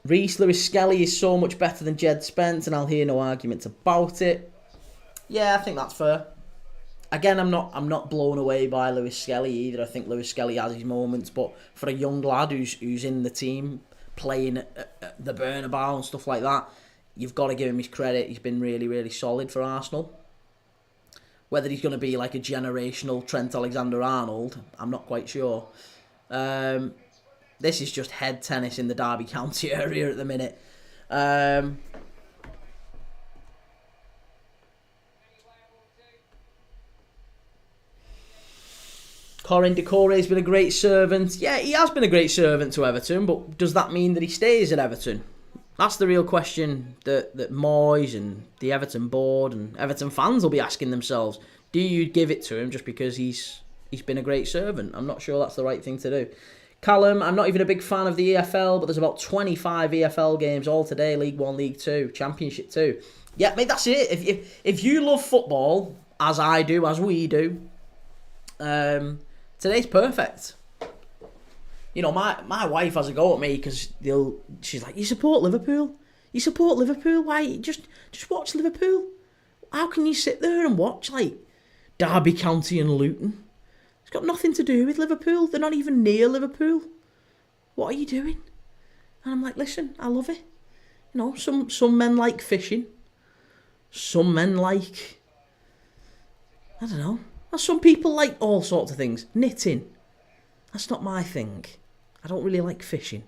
Reece Lewis Skelly is so much better than Jed Spence, and I'll hear no arguments about it. Yeah, I think that's fair. Again, I'm not blown away by Lewis Skelly either. I think Lewis Skelly has his moments, but for a young lad who's in the team, playing at the Bernabeu and stuff like that, you've got to give him his credit. He's been really, really solid for Arsenal. Whether he's going to be like a generational Trent Alexander-Arnold, I'm not quite sure. This is just head tennis in the Derby County area at the minute. Corin Decore has been a great servant. Yeah, he has been a great servant to Everton, but does that mean that he stays at Everton? That's the real question that Moyes and the Everton board and Everton fans will be asking themselves. Do you give it to him just because he's been a great servant? I'm not sure that's the right thing to do. Callum, I'm not even a big fan of the EFL, but there's about 25 EFL games all today. League 1, League 2, Championship 2. Yeah, mate, that's it. If you love football, as I do, as we do, today's perfect. You know, my wife has a go at me because she's like, you support Liverpool? You support Liverpool? Why? Just watch Liverpool. How can you sit there and watch, like, Derby County and Luton? It's got nothing to do with Liverpool. They're not even near Liverpool. What are you doing? And I'm like, listen, I love it. You know, some men like fishing. Some men like, I don't know. Some people like all sorts of things. Knitting. That's not my thing. I don't really like fishing.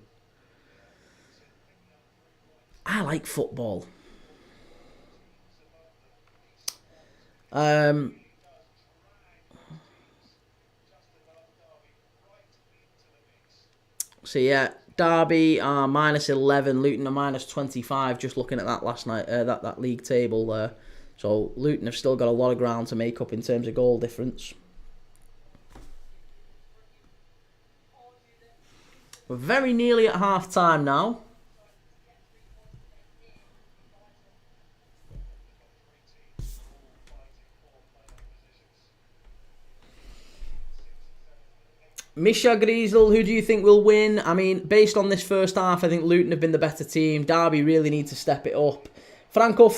I like football. So yeah, Derby are -11, Luton are -25. Just looking at that last night, that league table there. So Luton have still got a lot of ground to make up in terms of goal difference. We're very nearly at half time now. Misha Griesel, who do you think will win? I mean, based on this first half, I think Luton have been the better team. Derby really need to step it up. Franco,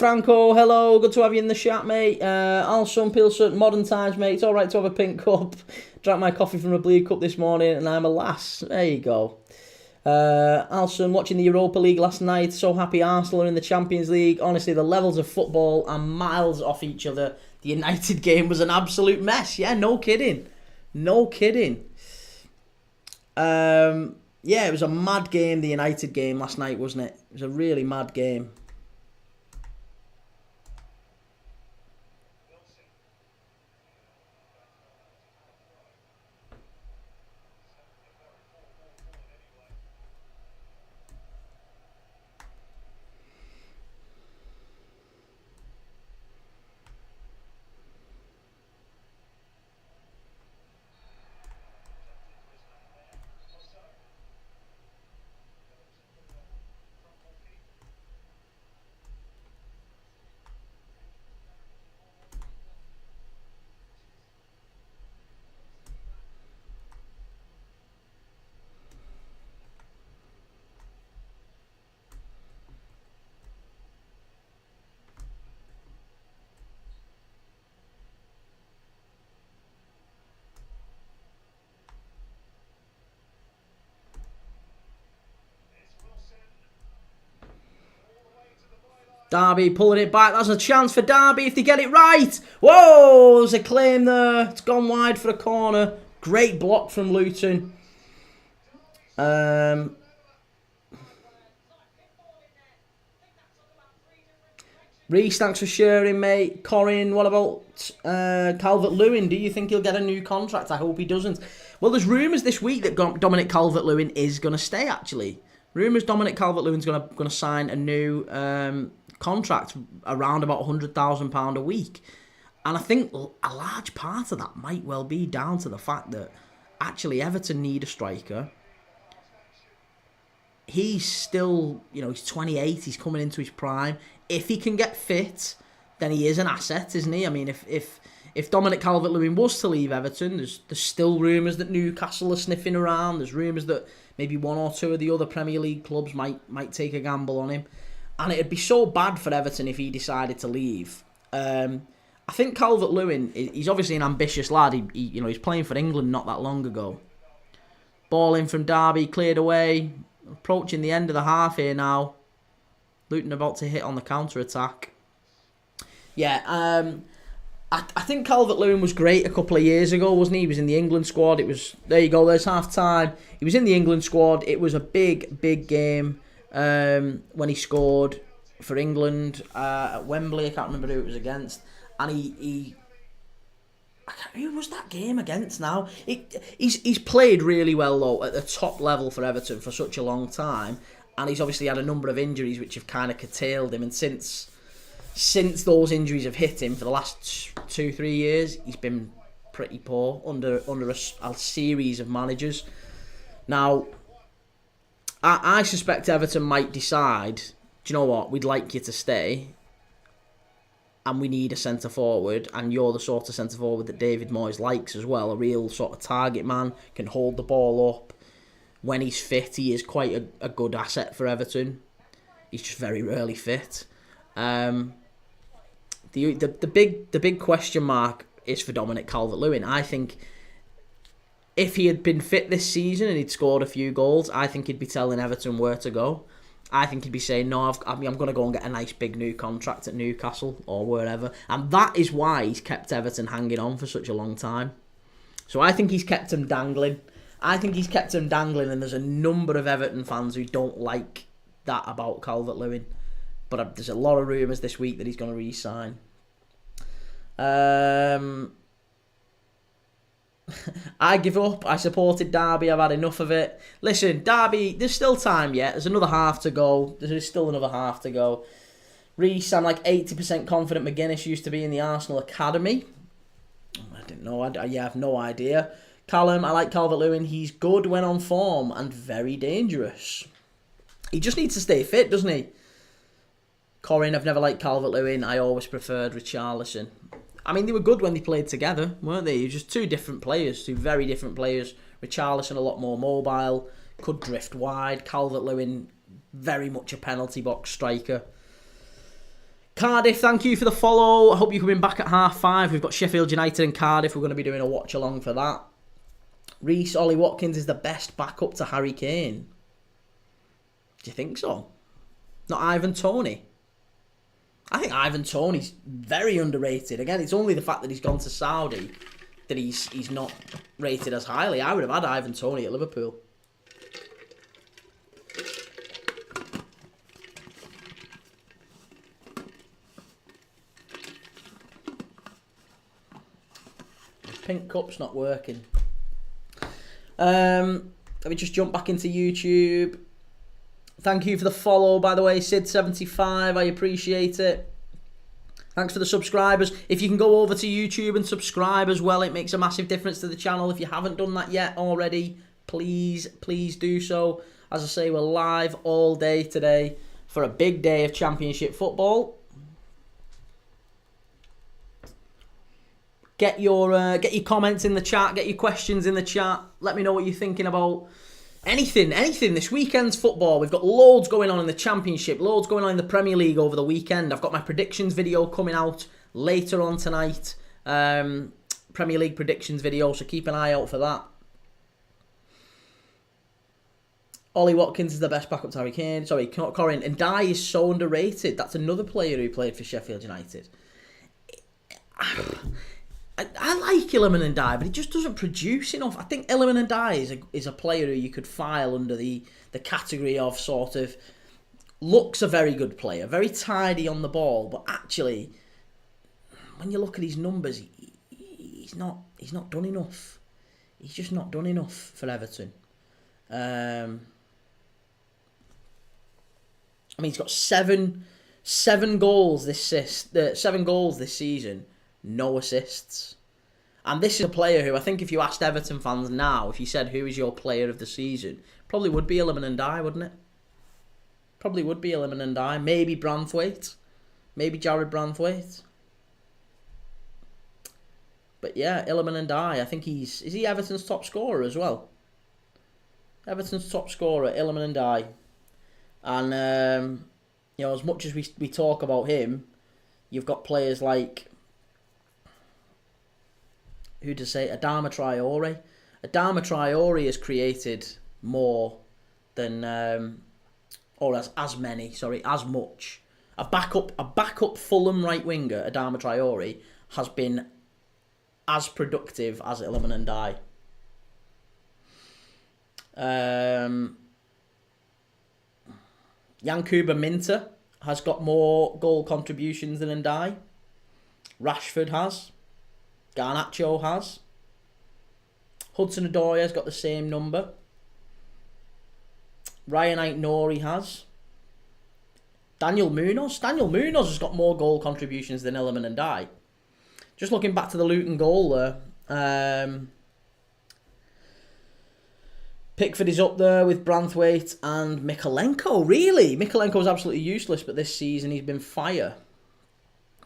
hello. Good to have you in the chat, mate. Alson, Pilsen, modern times, mate. It's alright to have a pink cup. Drank my coffee from a blue cup this morning and I'm a lass. There you go. Alson, watching the Europa League last night. So happy Arsenal are in the Champions League. Honestly, the levels of football are miles off each other. The United game was an absolute mess. Yeah, no kidding. No kidding. Yeah, it was a mad game, the United game last night, wasn't it? It was a really mad game. Derby pulling it back. That's a chance for Derby if they get it right. Whoa, there's a claim there. It's gone wide for a corner. Great block from Luton. Reece, thanks for sharing, mate. Corin, what about Calvert-Lewin? Do you think he'll get a new contract? I hope he doesn't. Well, there's rumours this week that Dominic Calvert-Lewin is going to stay, actually. Rumours Dominic Calvert-Lewin's going to sign a new contract around about £100,000 a week. And I think a large part of that might well be down to the fact that actually Everton need a striker. He's still, he's 28, he's coming into his prime. If he can get fit, then he is an asset, isn't he? I mean, if Dominic Calvert-Lewin was to leave Everton, there's still rumours that Newcastle are sniffing around. There's rumours that maybe one or two of the other Premier League clubs might take a gamble on him. And it'd be so bad for Everton if he decided to leave. I think Calvert-Lewin, he's obviously an ambitious lad. He's playing for England not that long ago. Ball in from Derby, cleared away. Approaching the end of the half here now. Luton about to hit on the counter-attack. Yeah, I think Calvert-Lewin was great a couple of years ago, wasn't he? He was in the England squad. There you go, there's half-time. He was in the England squad. It was a big, big game when he scored for England at Wembley. I can't remember who it was against. And who was that game against now? He's played really well, though, at the top level for Everton for such a long time. And he's obviously had a number of injuries which have kind of curtailed him. And since those injuries have hit him for the last 2-3 years, he's been pretty poor under a series of managers. Now, I suspect Everton might decide, do you know what, we'd like you to stay. And we need a centre-forward. And you're the sort of centre-forward that David Moyes likes as well. A real sort of target man, can hold the ball up. When he's fit, he is quite a good asset for Everton. He's just very rarely fit. The big question mark is for Dominic Calvert-Lewin. I think if he had been fit this season and he'd scored a few goals, I think he'd be telling Everton where to go. I think he'd be saying, no, I'm going to go and get a nice big new contract at Newcastle or wherever. And that is why he's kept Everton hanging on for such a long time. So I think he's kept him dangling. And there's a number of Everton fans who don't like that about Calvert-Lewin. But there's a lot of rumours this week that he's going to re-sign. I give up. I supported Derby. I've had enough of it. Listen, Derby, there's still time yet. There's another half to go. There's still another half to go. Reece, I'm like 80% confident McGuinness used to be in the Arsenal Academy. I didn't know. I have no idea. Callum, I like Calvert-Lewin. He's good when on form and very dangerous. He just needs to stay fit, doesn't he? Corin, I've never liked Calvert-Lewin. I always preferred Richarlison. I mean, they were good when they played together, weren't they? Just two different players, two very different players. Richarlison a lot more mobile, could drift wide. Calvert-Lewin, very much a penalty box striker. Cardiff, thank you for the follow. I hope you're coming back at 5:30. We've got Sheffield United and Cardiff. We're going to be doing a watch along for that. Reece, Ollie Watkins is the best backup to Harry Kane. Do you think so? Not Ivan Toney? I think Ivan Toney's very underrated. Again, it's only the fact that he's gone to Saudi that he's not rated as highly. I would have had Ivan Toney at Liverpool. Pink cup's not working. Let me just jump back into YouTube. Thank you for the follow, by the way, Sid75. I appreciate it. Thanks for the subscribers. If you can go over to YouTube and subscribe as well, it makes a massive difference to the channel. If you haven't done that yet already, please do so. As I say, we're live all day today for a big day of Championship football. Get your comments in the chat. Get your questions in the chat. Let me know what you're thinking about anything this weekend's football. We've got loads going on in the Championship, loads going on in the Premier League over the weekend. I've got my predictions video coming out later on tonight. Premier League predictions video, so keep an eye out for that. Ollie Watkins is the best backup to Harry Kane. Sorry, Corin. And Dye is so underrated. That's another player who played for Sheffield United. I like Iliman and Dye, but he just doesn't produce enough. I think Iliman and Dye is a player who you could file under the category of sort of looks a very good player, very tidy on the ball, but actually, when you look at his numbers, he's not done enough. He's just not done enough for Everton. I mean, he's got seven goals this season. No assists. And this is a player who I think if you asked Everton fans now, if you said who is your player of the season, probably would be Iliman and Dye, wouldn't it? Probably would be Iliman and Dye. Maybe Branthwaite. Maybe Jared Branthwaite. But yeah, Iliman and Dye. I think is he Everton's top scorer as well? Everton's top scorer, Iliman and Dye. And as much as we talk about him, you've got players like who to say Adama Traore. Adama Traore has created more than as much. A backup Fulham right winger, Adama Traore, has been as productive as Iliman and Dye. Yankuba Minter has got more goal contributions than Ndai. Rashford has. Garnacho has. Hudson-Odoi has got the same number. Ryan Ait-Nouri has. Daniel Munoz has got more goal contributions than Iliman and Dye. Just looking back to the Luton goal there. Pickford is up there with Branthwaite and Mykolenko. Really? Mykolenko was absolutely useless, but this season he's been fire.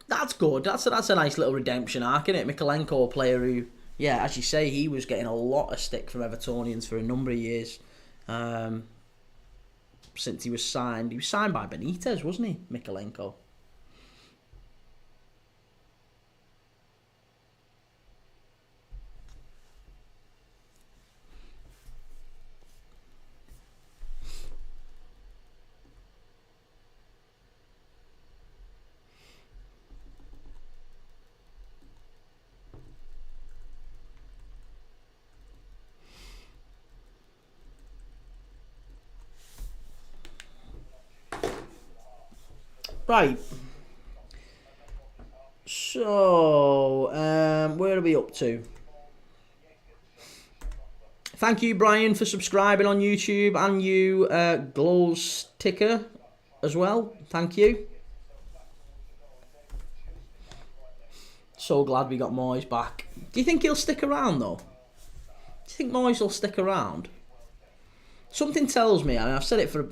That's good. That's a nice little redemption arc, isn't it? Mykolenko, a player who, yeah, as you say, he was getting a lot of stick from Evertonians for a number of years. Since he was signed. He was signed by Benitez, wasn't he, Mykolenko? Right. So, where are we up to? Thank you, Brian, for subscribing on YouTube, and you, Glows Ticker, as well. Thank you. So glad we got Moyes back. Do you think he'll stick around, though? Do you think Moyes will stick around? Something tells me, I mean, I've said it for,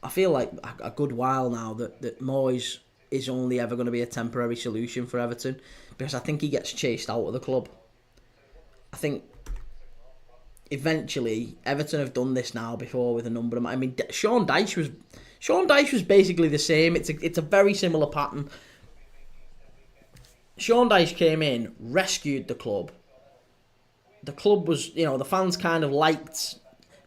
I feel like a good while now, that Moyes is only ever going to be a temporary solution for Everton, because I think he gets chased out of the club. I think eventually Everton have done this now before with a number of. I mean, Sean Dyche was basically the same. It's a very similar pattern. Sean Dyche came in, rescued the club. The club was, the fans kind of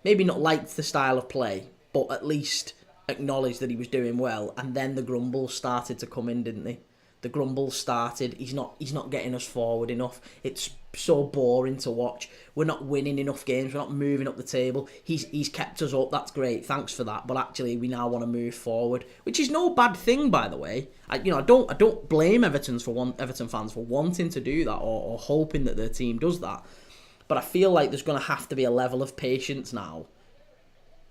maybe not liked the style of play, but at least acknowledged that he was doing well. And then the grumbles started to come in, didn't they? The grumbles started. He's not getting us forward enough. It's so boring to watch. We're not winning enough games. We're not moving up the table. He's kept us up. That's great. Thanks for that. But actually, we now want to move forward, which is no bad thing, by the way. I don't blame Everton fans for wanting to do that or hoping that their team does that. But I feel like there's going to have to be a level of patience now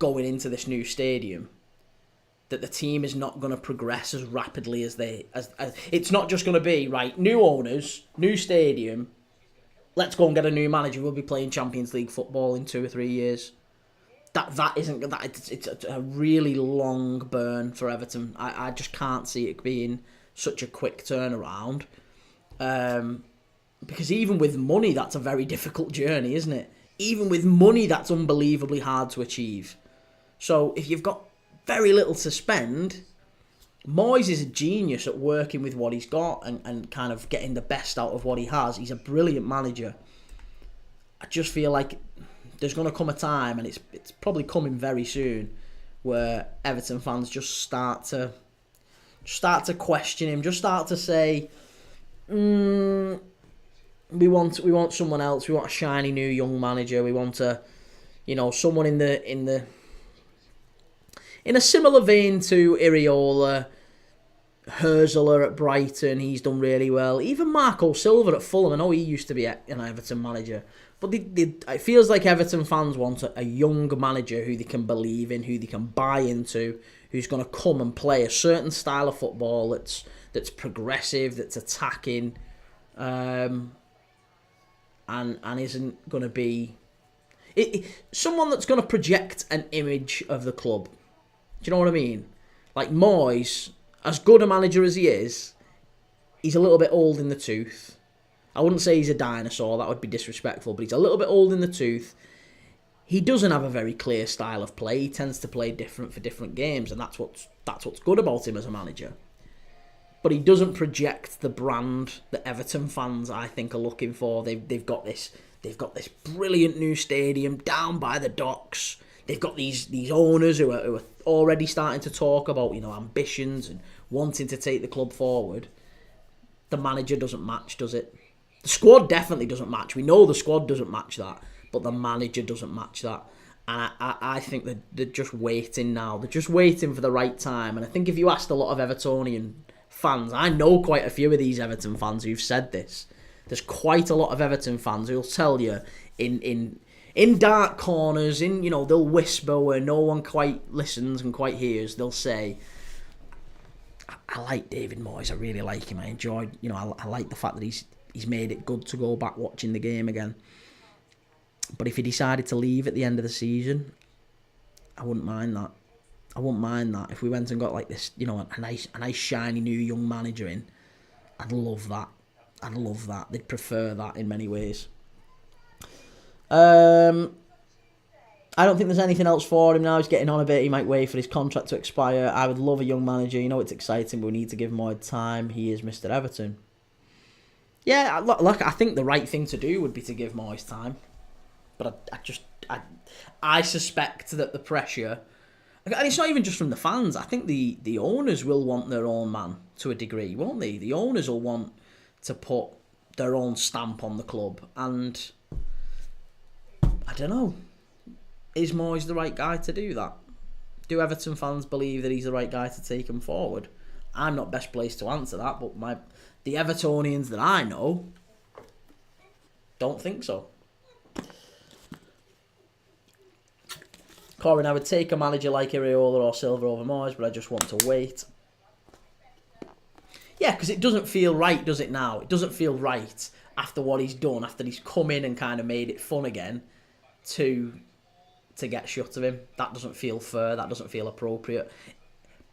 going into this new stadium, that the team is not going to progress as rapidly as it's not just going to be, right, new owners, new stadium, let's go and get a new manager, we'll be playing Champions League football in 2 or 3 years. It's a really long burn for Everton. I just can't see it being such a quick turnaround. Because even with money, that's a very difficult journey, isn't it? Even with money, that's unbelievably hard to achieve. So if you've got very little to spend, Moyes is a genius at working with what he's got and kind of getting the best out of what he has. He's a brilliant manager. I just feel like there's going to come a time, and it's probably coming very soon, where Everton fans just start to question him, just start to say, we want someone else. We want a shiny new young manager. We want someone in a similar vein to Iriola, Herzler at Brighton. He's done really well. Even Marco Silva at Fulham. I know he used to be an Everton manager, but it feels like Everton fans want a young manager who they can believe in, who they can buy into, who's going to come and play a certain style of football that's progressive, that's attacking, and isn't going to be someone that's going to project an image of the club. Do you know what I mean? Like Moyes, as good a manager as he is, he's a little bit old in the tooth. I wouldn't say he's a dinosaur, that would be disrespectful, but he's a little bit old in the tooth. He doesn't have a very clear style of play. He tends to play different for different games, and that's what's good about him as a manager. But he doesn't project the brand that Everton fans, I think, are looking for. They've got this brilliant new stadium down by the docks. They've got these owners who are already starting to talk about ambitions and wanting to take the club forward. The manager doesn't match, does it? The squad definitely doesn't match. We know the squad doesn't match that, but the manager doesn't match that. And I think that they're just waiting now. They're just waiting for the right time. And I think if you asked a lot of Evertonian fans, I know quite a few of these Everton fans who've said this. There's quite a lot of Everton fans who'll tell you in dark corners, they'll whisper where no one quite listens and quite hears. They'll say, I like David Moyes. I really like him. I enjoyed, I like the fact that he's made it good to go back watching the game again. But if he decided to leave at the end of the season, I wouldn't mind that. I wouldn't mind that. If we went and got like this, a nice shiny new young manager in, I'd love that. I'd love that. They'd prefer that in many ways. I don't think there's anything else for him now. He's getting on a bit. He might wait for his contract to expire. I would love a young manager. It's exciting, but we need to give more time. He is Mr. Everton. Yeah, look, I think the right thing to do would be to give Moyes time. But I suspect that the pressure, and it's not even just from the fans. I think the owners will want their own man to a degree, won't they? The owners will want to put their own stamp on the club. And I don't know. Is Moyes the right guy to do that? Do Everton fans believe that he's the right guy to take them forward? I'm not best placed to answer that, but The Evertonians that I know don't think so. Corin, I would take a manager like Iraola or Silva over Moyes, but I just want to wait. Yeah, because it doesn't feel right, does it now? It doesn't feel right after what he's done, after he's come in and kind of made it fun again, to get shut of him. That doesn't feel fair. That doesn't feel appropriate.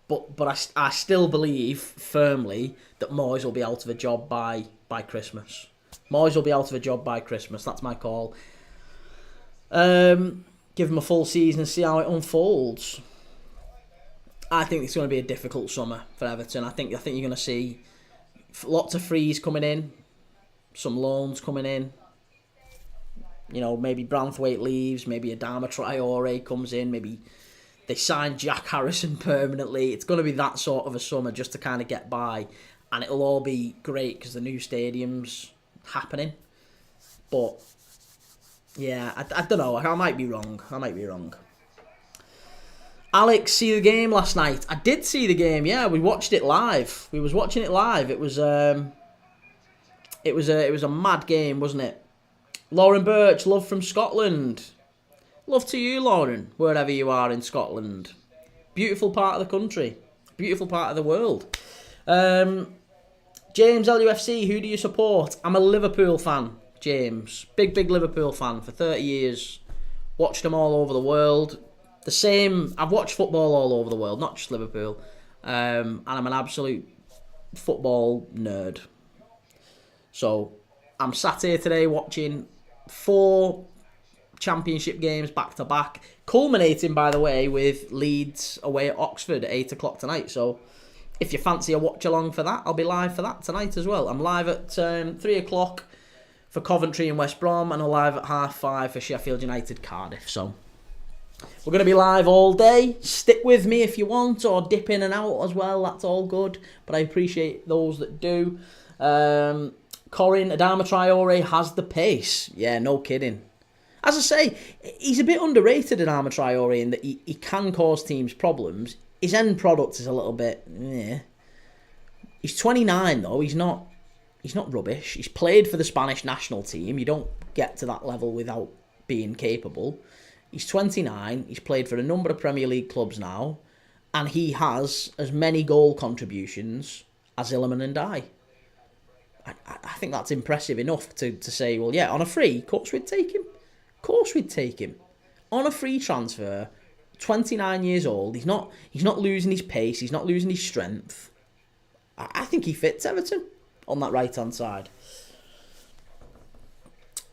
But I still believe firmly that Moyes will be out of a job by Christmas. Moyes will be out of a job by Christmas. That's my call. Give him a full season and see how it unfolds. I think it's going to be a difficult summer for Everton. I think you're going to see lots of frees coming in, some loans coming in. You know, maybe Branthwaite leaves, maybe Adama Traore comes in, maybe they sign Jack Harrison permanently. It's going to be that sort of a summer just to kind of get by, and it'll all be great because the new stadium's happening. But yeah, I don't know. I might be wrong. Alex, see the game last night? I did see the game. Yeah, we watched it live. We was watching it live. It was a mad game, wasn't it? Lauren Birch, love from Scotland. Love to you, Lauren, wherever you are in Scotland. Beautiful part of the country. Beautiful part of the world. James, LUFC, who do you support? I'm a Liverpool fan, James. Big Liverpool fan for 30 years. Watched them all over the world. The same, I've watched football all over the world, not just Liverpool. And I'm an absolute football nerd. So, I'm sat here today watching 4 championship games back to back, culminating, by the way, with Leeds away at Oxford at 8 o'clock tonight. So if you fancy a watch along for that, I'll be live for that tonight as well. I'm live at 3 o'clock for Coventry and West Brom, and I'm live at 5:30 for Sheffield United Cardiff. So we're going to be live all day. Stick with me if you want, or dip in and out as well. That's all good, but I appreciate those that do. Corin, Adama Traore has the pace. Yeah, no kidding. As I say, he's a bit underrated, Adama Traore, in that he can cause teams problems. His end product is a little bit... He's 29, though. He's not rubbish. He's played for the Spanish national team. You don't get to that level without being capable. He's 29. He's played for a number of Premier League clubs now. And he has as many goal contributions as Illiman and Dye. I think that's impressive enough to say, well, yeah, on a free, of course we'd take him. Of course we'd take him. On a free transfer, 29 years old, he's not losing his pace, he's not losing his strength. I think he fits Everton on that right-hand side.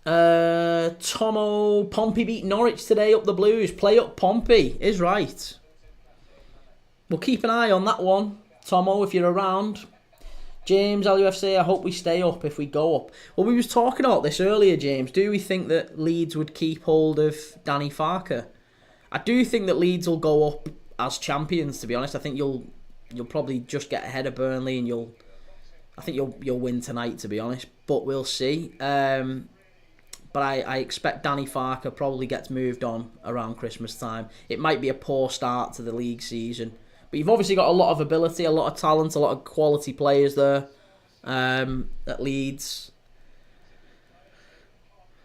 Tomo, Pompey beat Norwich today, up the Blues. Play up Pompey, is right. We'll keep an eye on that one. Tomo, if you're around. James, LUFC, I hope we stay up if we go up. Well, we was talking about this earlier, James. Do we think that Leeds would keep hold of Danny Farker? I do think that Leeds will go up as champions, to be honest. I think you'll probably just get ahead of Burnley, and you'll win tonight, to be honest. But we'll see. But I expect Danny Farker probably gets moved on around Christmas time. It might be a poor start to the league season. But you've obviously got a lot of ability, a lot of talent, a lot of quality players there at Leeds.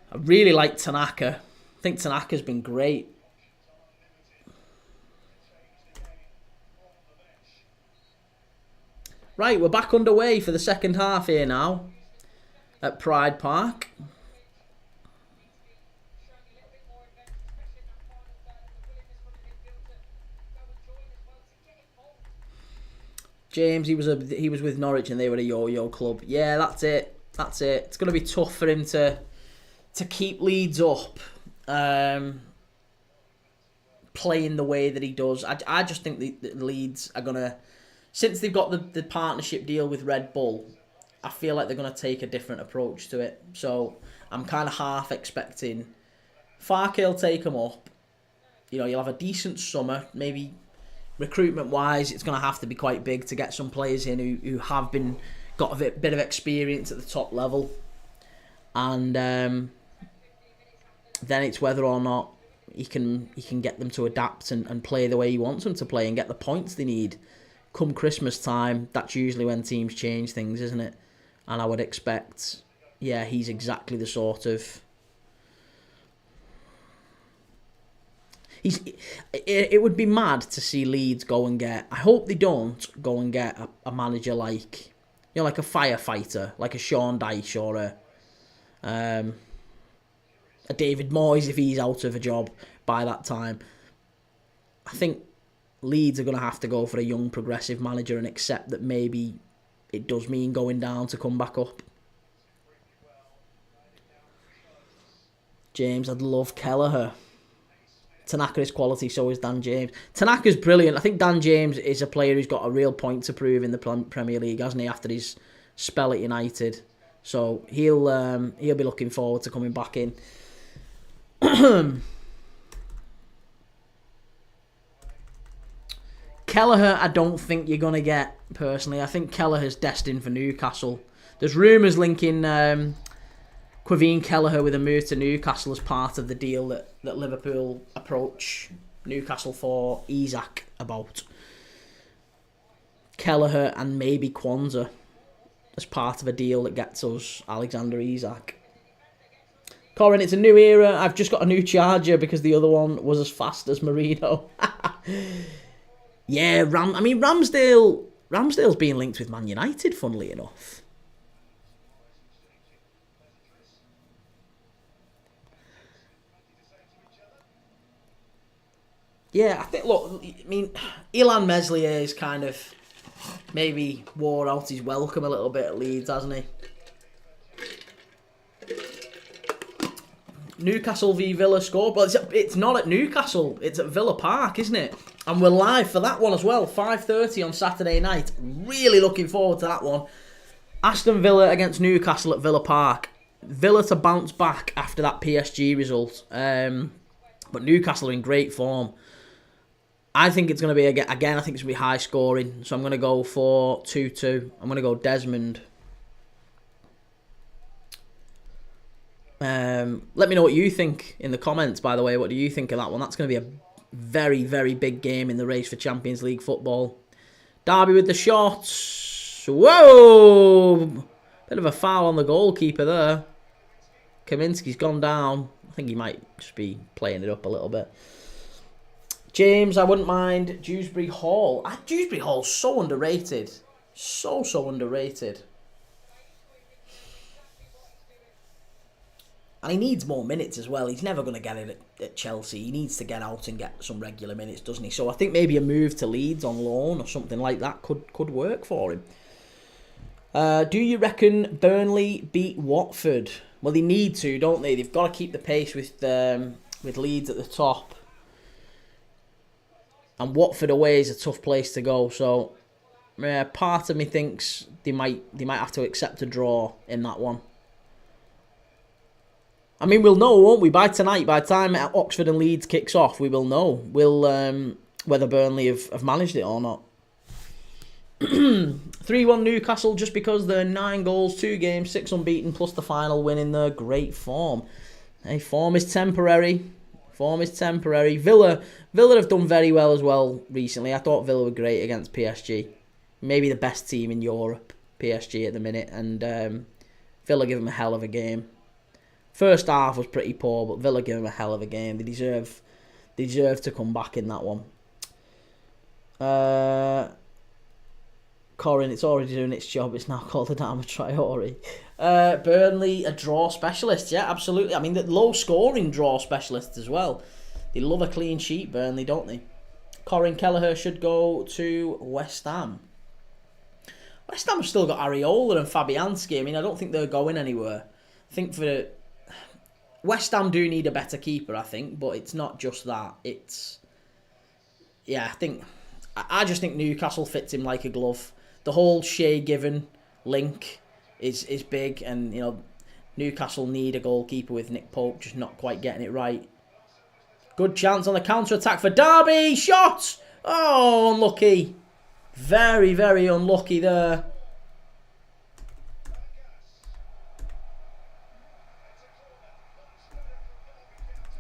I really like Tanaka. I think Tanaka's been great. Right, we're back underway for the second half here now at Pride Park. James, he was with Norwich and they were a yo-yo club. Yeah, that's it. It's going to be tough for him to keep Leeds up, playing the way that he does. I just think the Leeds are going to, since they've got the partnership deal with Red Bull, I feel like they're going to take a different approach to it. So I'm kind of half expecting Farke will take them up. You know, you'll have a decent summer, maybe. Recruitment-wise, it's going to have to be quite big to get some players in who have got a bit of experience at the top level. And then it's whether or not he can get them to adapt and play the way he wants them to play and get the points they need. Come Christmas time, that's usually when teams change things, isn't it? And I would expect, yeah, he's exactly the sort of... It would be mad to see Leeds go and get... I hope they don't go and get a manager like... You know, like a firefighter, like a Sean Dyche or a David Moyes if he's out of a job by that time. I think Leeds are going to have to go for a young progressive manager and accept that maybe it does mean going down to come back up. James, I'd love Kelleher. Tanaka is quality, so is Dan James. Tanaka's brilliant. I think Dan James is a player who's got a real point to prove in the Premier League, hasn't he, after his spell at United. So he'll be looking forward to coming back in. Kelleher, I don't think you're going to get, personally. I think Kelleher's destined for Newcastle. There's rumours linking Quaveen Kelleher with a move to Newcastle as part of the deal that Liverpool approach Newcastle for Isak about. Kelleher and maybe Kwanzaa as part of a deal that gets us Alexander Isak. Corin, it's a new era. I've just got a new charger because the other one was as fast as Marino. Yeah, Ramsdale's being linked with Man United, funnily enough. Yeah, I think, look, I mean, Ilan Meslier is kind of maybe wore out his welcome a little bit at Leeds, hasn't he? Newcastle v Villa score, but it's not at Newcastle, it's at Villa Park, isn't it? And we're live for that one as well, 5:30 on Saturday night. Really looking forward to that one. Aston Villa against Newcastle at Villa Park. Villa to bounce back after that PSG result. But Newcastle are in great form. I think it's going to be, again, I think it's going to be high scoring. So I'm going to go for 2-2. I'm going to go Desmond. Let me know what you think in the comments, by the way. What do you think of that one? That's going to be a very, very big game in the race for Champions League football. Derby with the shots. Whoa! Bit of a foul on the goalkeeper there. Kaminski's gone down. I think he might just be playing it up a little bit. James, I wouldn't mind Dewsbury Hall. Dewsbury Hall's so underrated. So underrated. And he needs more minutes as well. He's never going to get it at Chelsea. He needs to get out and get some regular minutes, doesn't he? So I think maybe a move to Leeds on loan or something like that could work for him. Do you reckon Burnley beat Watford? Well, they need to, don't they? They've got to keep the pace with Leeds at the top. And Watford away is a tough place to go. So part of me thinks they might have to accept a draw in that one. I mean, we'll know, won't we? By tonight, by the time Oxford and Leeds kicks off, we will know. Whether Burnley have managed it or not. 3-1 Newcastle, just because they're 9 goals, 2 games, 6 unbeaten, plus the final win in their great form. Hey, form is temporary. Villa have done very well as well recently. I thought Villa were great against PSG. Maybe the best team in Europe, PSG at the minute. And Villa give them a hell of a game. First half was pretty poor, but Villa give them a hell of a game. They deserve to come back in that one. Corin, it's already doing its job. It's now called Adama Traore. Burnley, a draw specialist. Yeah, absolutely. I mean, the low-scoring draw specialists as well. They love a clean sheet, Burnley, don't they? Corin Kelleher should go to West Ham. West Ham have still got Areola and Fabianski. I mean, I don't think they're going anywhere. I think for West Ham do need a better keeper, I think, but it's not just that. I just think Newcastle fits him like a glove. The whole Shea Given link is big, and Newcastle need a goalkeeper with Nick Pope just not quite getting it right. Good chance on the counter-attack for Derby. Shot! Oh, unlucky. Very, very unlucky there.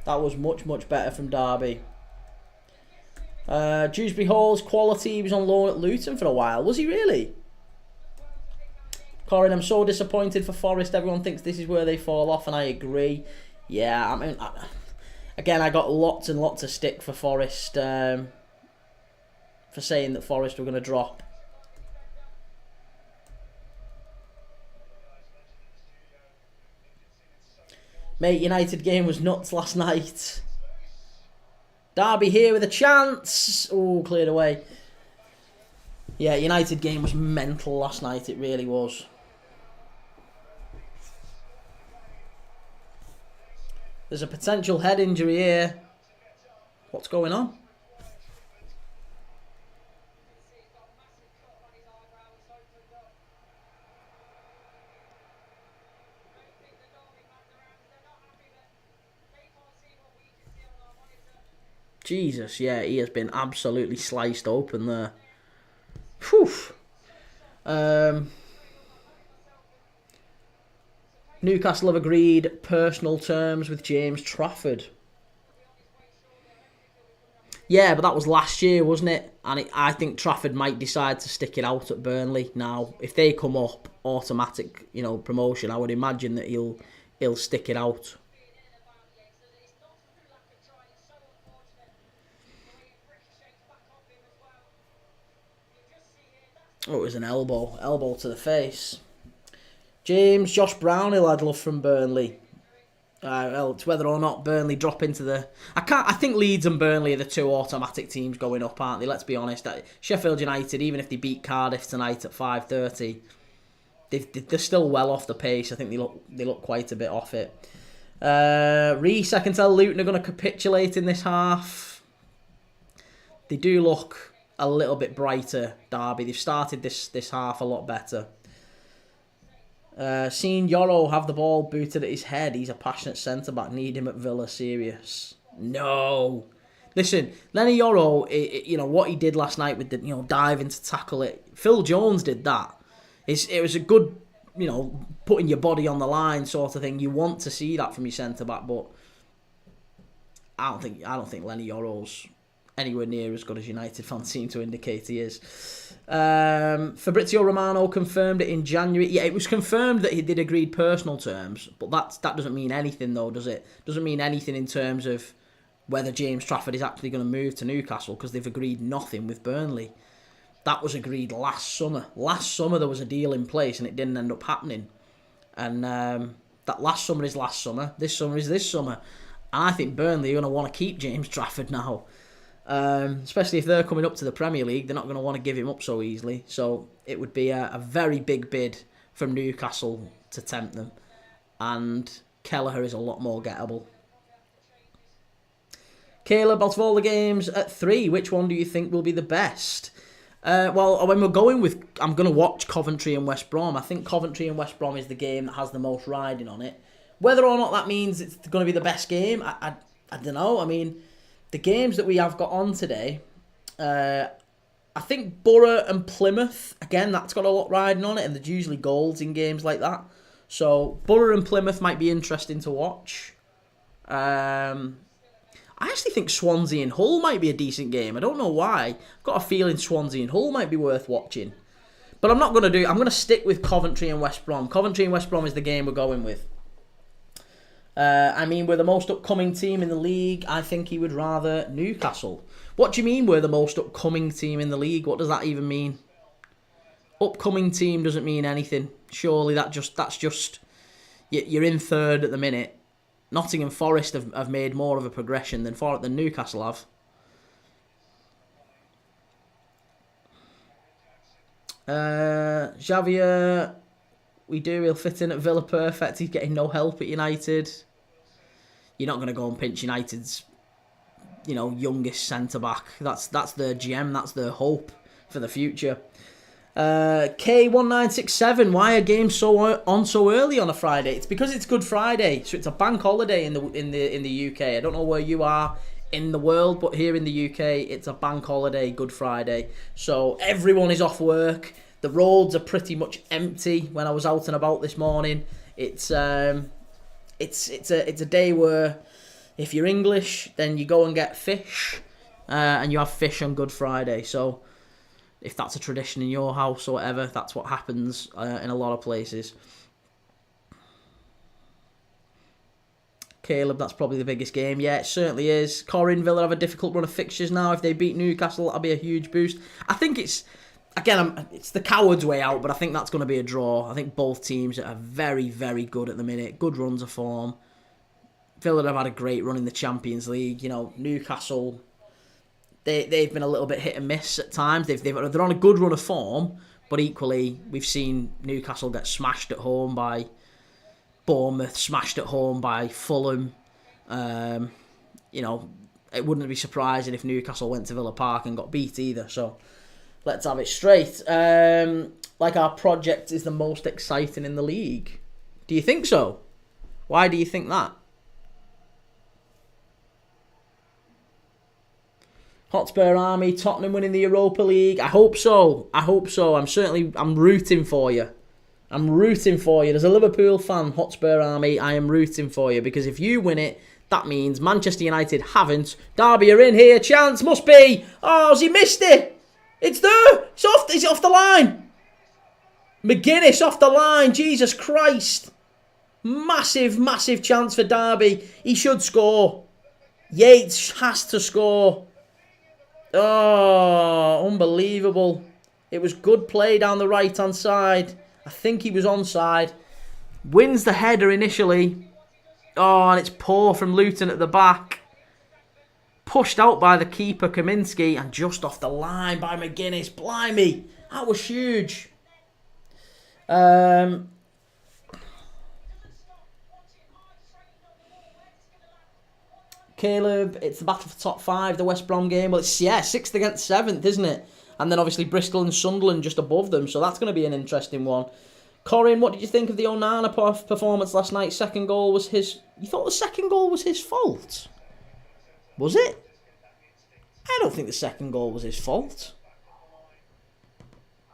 That was much, much better from Derby. Dewsbury Hall's quality. He was on loan at Luton for a while. Was he really? Corin, I'm so disappointed for Forest. Everyone thinks this is where they fall off, and I agree. Yeah, I mean, again, I got lots and lots of stick for Forest for saying that Forest were going to drop. Mate, United game was nuts last night. Derby here with a chance. Oh, cleared away. Yeah, United game was mental last night. It really was. There's a potential head injury here. What's going on? Jesus, yeah, he has been absolutely sliced open there. Whew. Newcastle have agreed personal terms with James Trafford. Yeah, but that was last year, wasn't it? And I think Trafford might decide to stick it out at Burnley now. If they come up, automatic, promotion. I would imagine that he'll stick it out. Oh, it was an elbow to the face. Josh Brownhill I'd love from Burnley. Well, it's whether or not Burnley drop into the... I think Leeds and Burnley are the two automatic teams going up, aren't they? Let's be honest. Sheffield United, even if they beat Cardiff tonight at 5:30, they're still well off the pace. I think they look quite a bit off it. Reece, I can tell Luton are going to capitulate in this half. They do look a little bit brighter, Derby. They've started this half a lot better. Seen Yoro have the ball booted at his head. He's a passionate centre-back. Need him at Villa, serious. No. Listen, Lenny Yoro, what he did last night with the, diving to tackle it. Phil Jones did that. It was a good, putting your body on the line sort of thing. You want to see that from your centre-back, but I don't think Lenny Yoro's anywhere near as good as United fans seem to indicate he is. Fabrizio Romano confirmed it in January. Yeah, it was confirmed that they'd agreed personal terms, but that doesn't mean anything though, does it? Doesn't mean anything in terms of whether James Trafford is actually going to move to Newcastle, because they've agreed nothing with Burnley. That was agreed last summer. Last summer there was a deal in place and it didn't end up happening. And that last summer is last summer. This summer is this summer. And I think Burnley are going to want to keep James Trafford now. Especially if they're coming up to the Premier League, they're not going to want to give him up so easily. So it would be a very big bid from Newcastle to tempt them. And Kelleher is a lot more gettable. Caleb, out of all the games at 3, which one do you think will be the best? Well, when we're going with... I'm going to watch Coventry and West Brom. I think Coventry and West Brom is the game that has the most riding on it. Whether or not that means it's going to be the best game, I don't know. I mean, the games that we have got on today, I think Borough and Plymouth, again, that's got a lot riding on it, and there's usually goals in games like that. So Borough and Plymouth might be interesting to watch. I actually think Swansea and Hull might be a decent game. I don't know why. I've got a feeling Swansea and Hull might be worth watching. But I'm not going to do... I'm going to stick with Coventry and West Brom. Coventry and West Brom is the game we're going with. We're the most upcoming team in the league. I think he would rather Newcastle. What do you mean we're the most upcoming team in the league? What does that even mean? Upcoming team doesn't mean anything. Surely that's just... You're in third at the minute. Nottingham Forest have made more of a progression than Newcastle have. Xavier, he'll fit in at Villa perfect. He's getting no help at United. You're not going to go and pinch United's, youngest centre-back. That's their gem, that's their hope for the future. K1967, why are games so early on a Friday? It's because it's Good Friday, so it's a bank holiday in the UK. I don't know where you are in the world, but here in the UK, it's a bank holiday, Good Friday. So everyone is off work. The roads are pretty much empty. When I was out and about this morning, it's a day where if you're English, then you go and get fish, and you have fish on Good Friday. So if that's a tradition in your house or whatever. That's what happens in a lot of places. Caleb, that's probably the biggest game. Yeah, it certainly is. Corin, Villa have a difficult run of fixtures now. If they beat Newcastle, that'll be a huge boost. I think it's, again, it's the coward's way out, but I think that's going to be a draw. I think both teams are very, very good at the minute. Good runs of form. Villa have had a great run in the Champions League. You know, Newcastle, they've been a little bit hit and miss at times. They're on a good run of form, but equally, we've seen Newcastle get smashed at home by Bournemouth, smashed at home by Fulham. You know, it wouldn't be surprising if Newcastle went to Villa Park and got beat either. So, let's have it straight. Like our project is the most exciting in the league. Do you think so? Why do you think that? Hotspur Army, Tottenham winning the Europa League. I hope so. I'm rooting for you. As a Liverpool fan, Hotspur Army, I am rooting for you. Because if you win it, that means Manchester United haven't. Derby are in here. Chance must be. Oh, has he missed it? It's there. It's off. Is it off the line? McGuinness off the line. Jesus Christ. Massive, massive chance for Derby. He should score. Yates has to score. Oh, unbelievable. It was good play down the right-hand side. I think he was onside. Wins the header initially. Oh, and it's poor from Luton at the back. Pushed out by the keeper, Kaminski, and just off the line by McGuinness. Blimey, that was huge. Caleb, it's the battle for top 5, the West Brom game. Well, it's, 6th against 7th, isn't it? And then obviously Bristol and Sunderland just above them. So that's going to be an interesting one. Corin, what did you think of the Onana performance last night? Second goal was his... You thought the second goal was his fault? Was it? I don't think the second goal was his fault.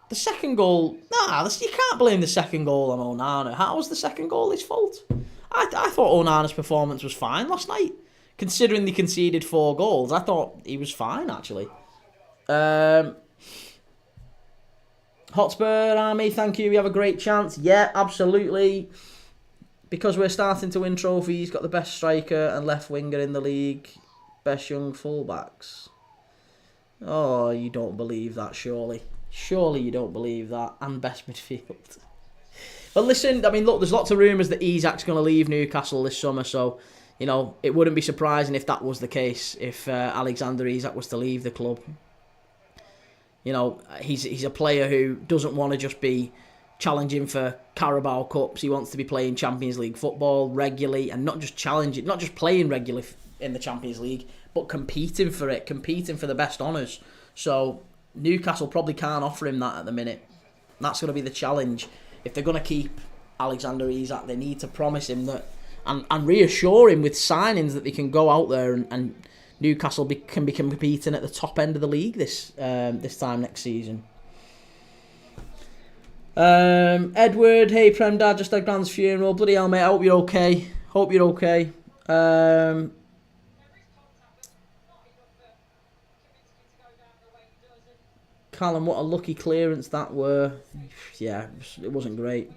The second goal... you can't blame the second goal on Onana. How was the second goal his fault? I thought Onana's performance was fine last night. Considering they conceded 4 goals, I thought he was fine, actually. Hotspur Army, thank you. We have a great chance. Yeah, absolutely. Because we're starting to win trophies, got the best striker and left winger in the league. Best young fullbacks. Oh, you don't believe that, surely. Surely you don't believe that. And best midfield. But listen, I mean, look, there's lots of rumours that Isak's going to leave Newcastle this summer, so... You know, it wouldn't be surprising if that was the case, if Alexander Isak was to leave the club. You know, he's a player who doesn't want to just be challenging for Carabao Cups. He wants to be playing Champions League football regularly and not just challenging, not just playing regularly in the Champions League, but competing for it, competing for the best honours. So Newcastle probably can't offer him that at the minute. That's going to be the challenge. If they're going to keep Alexander Isak, they need to promise him that and reassure him with signings that they can go out there and Newcastle can be competing at the top end of the league this time next season. Edward, hey Prem Dad, just had Grand's funeral. Bloody hell, mate, I hope you're okay. Callum, what a lucky clearance that were. Yeah, it wasn't great.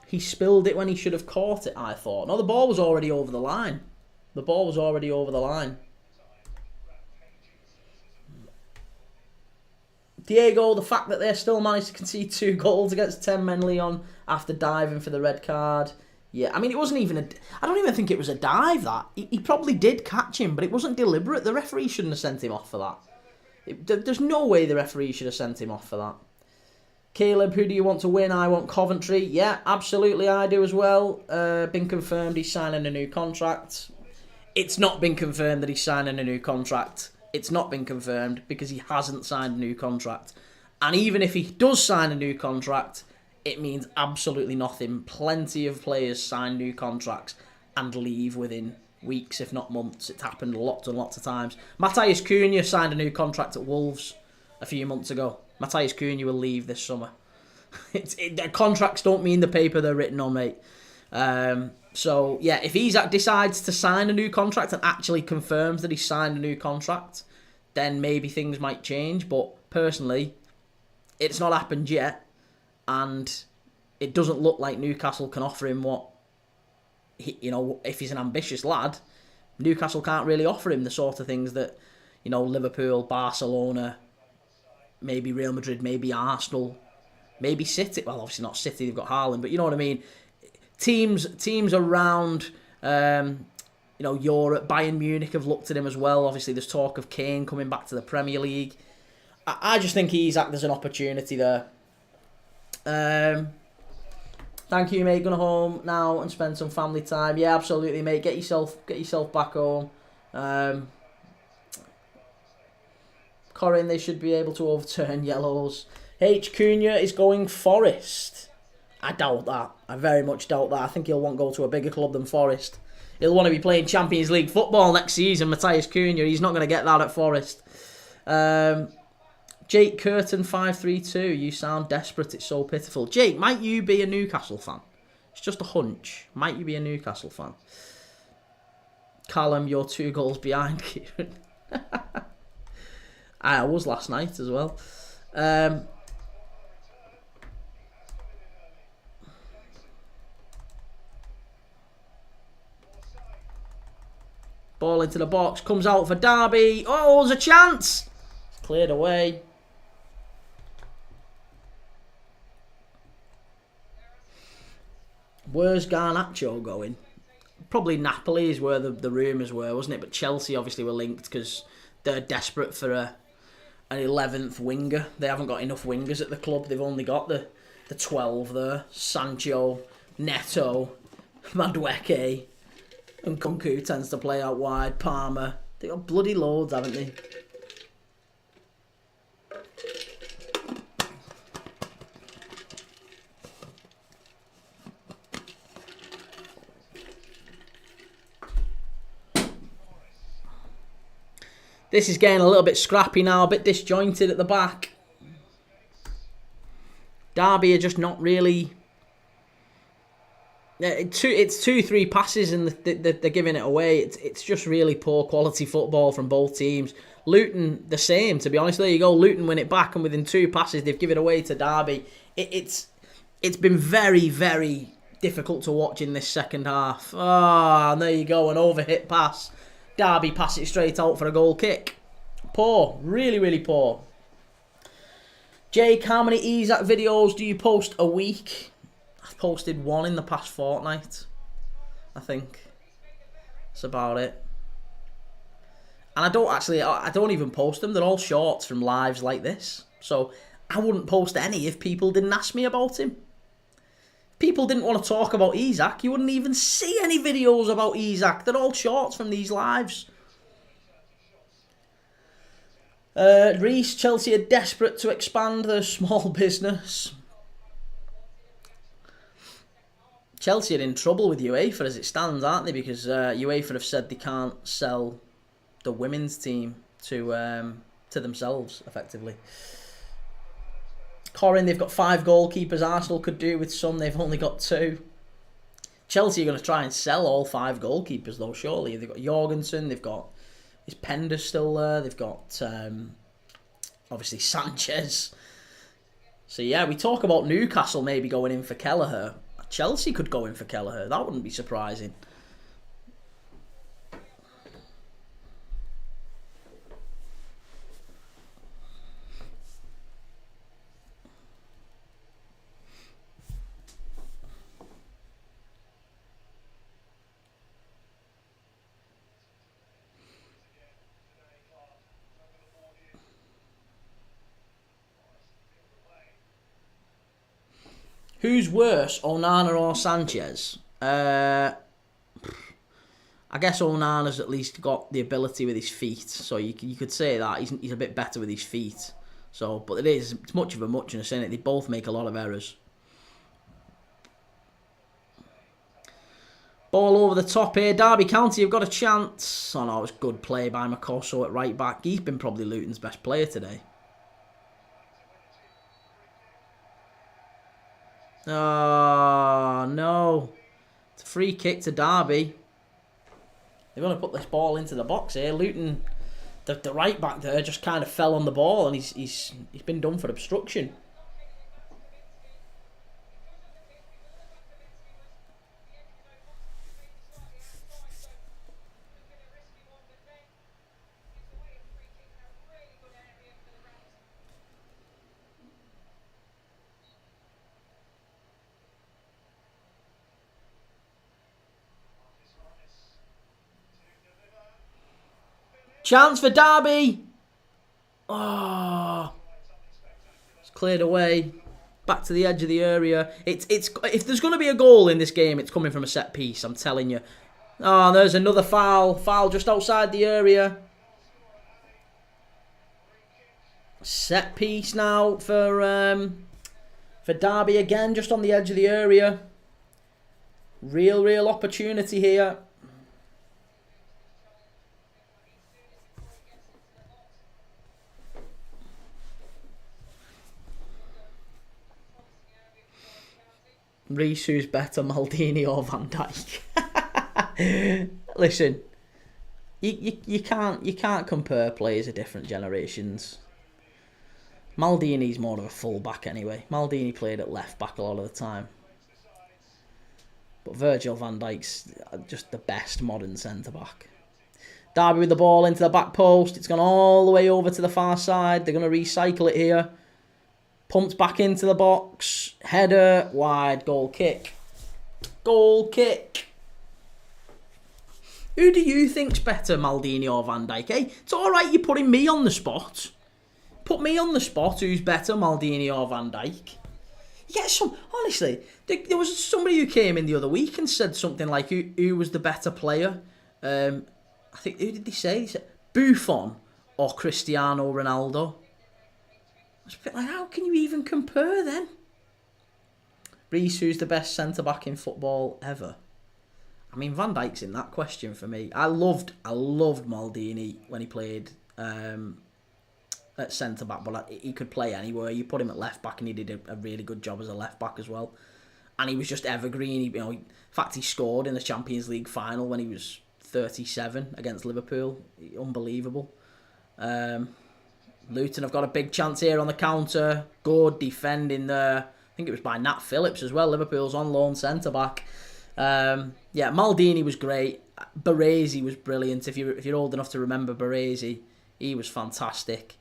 He spilled it when he should have caught it, I thought. No, the ball was already over the line. Diego, the fact that they still managed to concede 2 goals against 10 men Leon after diving for the red card. Yeah, I mean, it wasn't even I don't even think it was a dive, that. He probably did catch him, but it wasn't deliberate. The referee shouldn't have sent him off for that. There's no way the referee should have sent him off for that. Caleb, who do you want to win? I want Coventry. Yeah, absolutely, I do as well. Been confirmed he's signing a new contract. It's not been confirmed that he's signing a new contract. It's not been confirmed because he hasn't signed a new contract. And even if he does sign a new contract, it means absolutely nothing. Plenty of players sign new contracts and leave within weeks, if not months. It's happened lots and lots of times. Matthias Cunha signed a new contract at Wolves a few months ago. Matthias Cunha will leave this summer. Contracts don't mean the paper they're written on, mate. So, yeah, if Isak decides to sign a new contract and actually confirms that he's signed a new contract, then maybe things might change. But personally, it's not happened yet. And it doesn't look like Newcastle can offer him what, if he's an ambitious lad, Newcastle can't really offer him the sort of things that, Liverpool, Barcelona, maybe Real Madrid, maybe Arsenal, maybe City. Well, obviously not City, they've got Haaland, but you know what I mean. Teams around, Europe, Bayern Munich have looked at him as well. Obviously, there's talk of Kane coming back to the Premier League. I just think there's an opportunity there. Thank you, mate. Going home now and spend some family time. Yeah, absolutely, mate. Get yourself back home. Corin, they should be able to overturn yellows. H. Cunha is going Forest. I doubt that. I very much doubt that. I think he'll want to go to a bigger club than Forest. He'll want to be playing Champions League football next season, Matthias Cunha. He's not going to get that at Forest. Jake Curtin 532. You sound desperate. It's so pitiful. Jake, might you be a Newcastle fan? It's just a hunch. Might you be a Newcastle fan? Callum, you're 2 goals behind, Kieran. I was last night as well. Ball into the box. Comes out for Derby. Oh, there's a chance. It's cleared away. Where's Garnacho going? Probably Napoli is where the rumours were, wasn't it? But Chelsea obviously were linked because they're desperate for an 11th winger. They haven't got enough wingers at the club. They've only got the 12 there. Sancho, Neto, Madueke, and Kunku tends to play out wide. Palmer. They've got bloody loads, haven't they? This is getting a little bit scrappy now, a bit disjointed at the back. Derby are just not really... It's 2-3 passes and they're giving it away. It's just really poor quality football from both teams. Luton, the same, to be honest. There you go. Luton win it back and within 2 passes they've given it away to Derby. It's been very, very difficult to watch in this second half. And there you go, an overhit pass. Derby pass it straight out for a goal kick. Poor. Really, really poor. Jake, how many Isak videos do you post a week? I've posted 1 in the past fortnight. I think. That's about it. And I don't even post them. They're all shorts from lives like this. So I wouldn't post any if people didn't ask me about him. People didn't want to talk about Isak. You wouldn't even see any videos about Isak. They're all shorts from these lives. Reece, Chelsea are desperate to expand their small business. Chelsea are in trouble with UEFA as it stands, aren't they? Because UEFA have said they can't sell the women's team to themselves, effectively. Corin, they've got 5 goalkeepers. Arsenal could do with some. They've only got 2. Chelsea are going to try and sell all 5 goalkeepers, though, surely. They've got Jorgensen. They've got... Is Pender still there? They've got, obviously, Sanchez. So, yeah, we talk about Newcastle maybe going in for Kelleher. Chelsea could go in for Kelleher. That wouldn't be surprising. Who's worse, Onana or Sanchez? I guess Onana's at least got the ability with his feet, so you could say that he's a bit better with his feet. So, but it's much of a muchness, isn't it? They both make a lot of errors. Ball over the top here. Derby County have got a chance. Oh no, it's good play by Makoso at right back. He's been probably Luton's best player today. Oh, no. It's a free kick to Derby. They're going to put this ball into the box here. Luton, the right back there, just kind of fell on the ball, and he's been done for obstruction. Chance for Derby. Oh, it's cleared away. Back to the edge of the area. It's if there's going to be a goal in this game, it's coming from a set piece. I'm telling you. Oh, there's another foul. Foul just outside the area. Set piece now for Derby again, just on the edge of the area. Real opportunity here. Reece, who's better, Maldini or Van Dijk? Listen, you can't compare players of different generations. Maldini's more of a full back anyway. Maldini played at left back a lot of the time, but Virgil van Dijk's just the best modern centre back. Derby with the ball into the back post. It's gone all the way over to the far side. They're going to recycle it here. Pumped back into the box. Header, wide, goal kick. Goal kick. Who do you think's better, Maldini or Van Dijk? Hey, it's alright you're putting me on the spot. Put me on the spot, who's better, Maldini or Van Dijk? You get some, honestly, there was somebody who came in the other week and said something like, who was the better player? I think, who did they say? They said Buffon or Cristiano Ronaldo. It's a bit like, how can you even compare then? Reece, who's the best centre-back in football ever? I mean, Van Dijk's in that question for me. I loved Maldini when he played at centre-back, but he could play anywhere. You put him at left-back and he did a really good job as a left-back as well. And he was just evergreen. In fact, he scored in the Champions League final when he was 37 against Liverpool. Unbelievable. Luton have got a big chance here on the counter. Good defending there. I think it was by Nat Phillips as well. Liverpool's on loan centre-back. Yeah, Maldini was great. Baresi was brilliant. If you're old enough to remember Baresi, he was fantastic.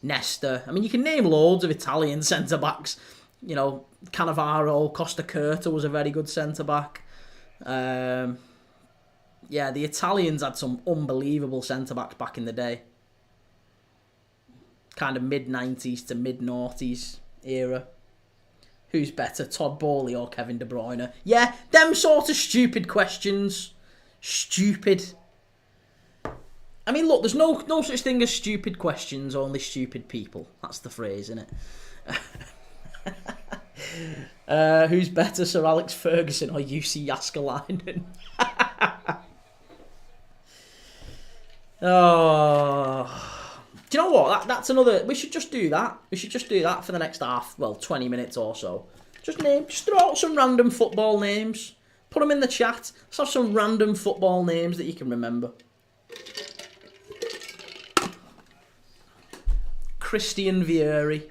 Nesta. I mean, you can name loads of Italian centre-backs. Cannavaro, Costa Curta was a very good centre-back. Yeah, the Italians had some unbelievable centre-backs back in the day. Kind of mid-90s to mid-noughties era. Who's better, Todd Bowley or Kevin De Bruyne? Yeah, them sort of stupid questions. Stupid. I mean, look, there's no such thing as stupid questions, only stupid people. That's the phrase, isn't it? Who's better, Sir Alex Ferguson or UC Jaskalainen? Oh... Do you know what? That's another... We should just do that. We should just do that for the next 20 minutes or so. Just throw out some random football names. Put them in the chat. Let's have some random football names that you can remember. Christian Vieri.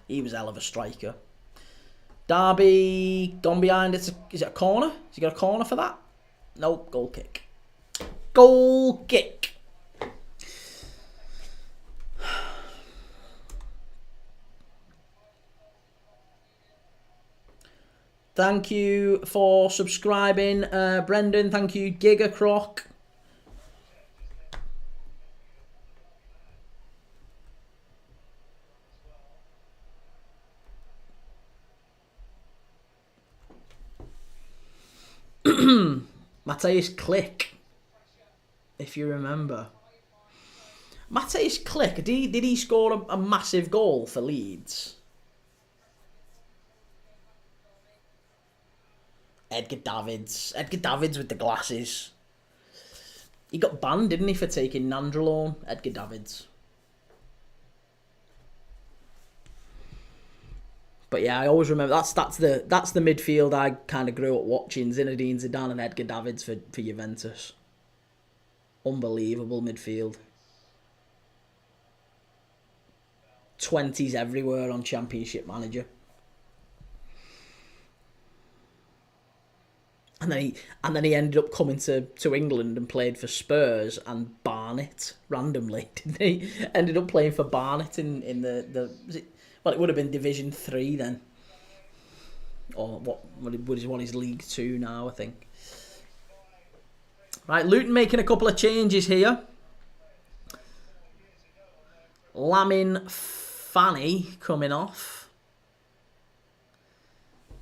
He was a hell of a striker. Derby gone behind. Is it a corner? Has he got a corner for that? Nope. Goal kick. Goal kick. Thank you for subscribing, Brendan. Thank you, Gigacroc. Matthijs Klick, if you remember. Matthijs Klick, did he score a massive goal for Leeds? Edgar Davids. Edgar Davids with the glasses. He got banned, didn't he, for taking Nandrolone? Edgar Davids. But yeah, I always remember that's the midfield I kind of grew up watching. Zinedine Zidane and Edgar Davids for Juventus. Unbelievable midfield. 20s everywhere on Championship Manager. And then he ended up coming to England and played for Spurs and Barnet randomly, didn't he? Ended up playing for Barnet in the well, it would have been Division 3 then. Or what is League 2 now, I think. Right, Luton making a couple of changes here. Lamin Fanny coming off.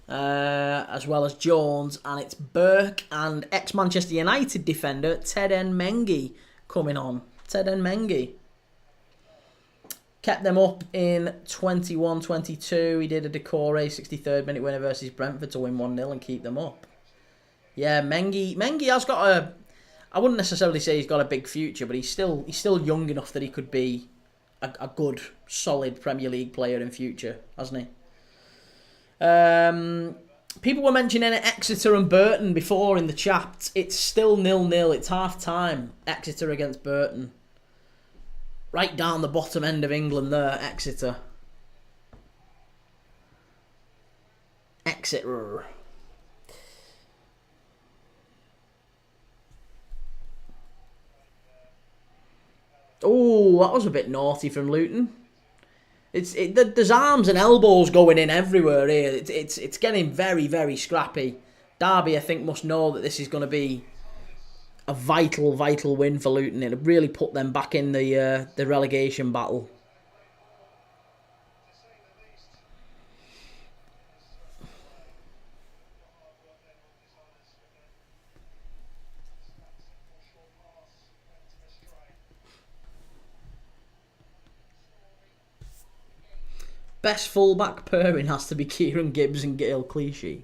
As well as Jones, and it's Burke and ex-Manchester United defender Ted Mengi coming on. Ted Mengi kept them up in 21-22. He did a Decore 63rd minute winner versus Brentford to win 1-0 and keep them up. Yeah, Mengi has got a... I wouldn't necessarily say he's got a big future, but he's still young enough that he could be a good, solid Premier League player in future, hasn't he? People were mentioning Exeter and Burton before in the chat. It's still 0-0. It's half time. Exeter against Burton. Right down the bottom end of England there, Exeter. Exeter. Oh, that was a bit naughty from Luton. There's arms and elbows going in everywhere here. It's getting very, very scrappy. Derby, I think, must know that this is going to be a vital, vital win for Luton. It'll really put them back in the relegation battle. Best fullback pairing has to be Kieran Gibbs and Gail Clichy.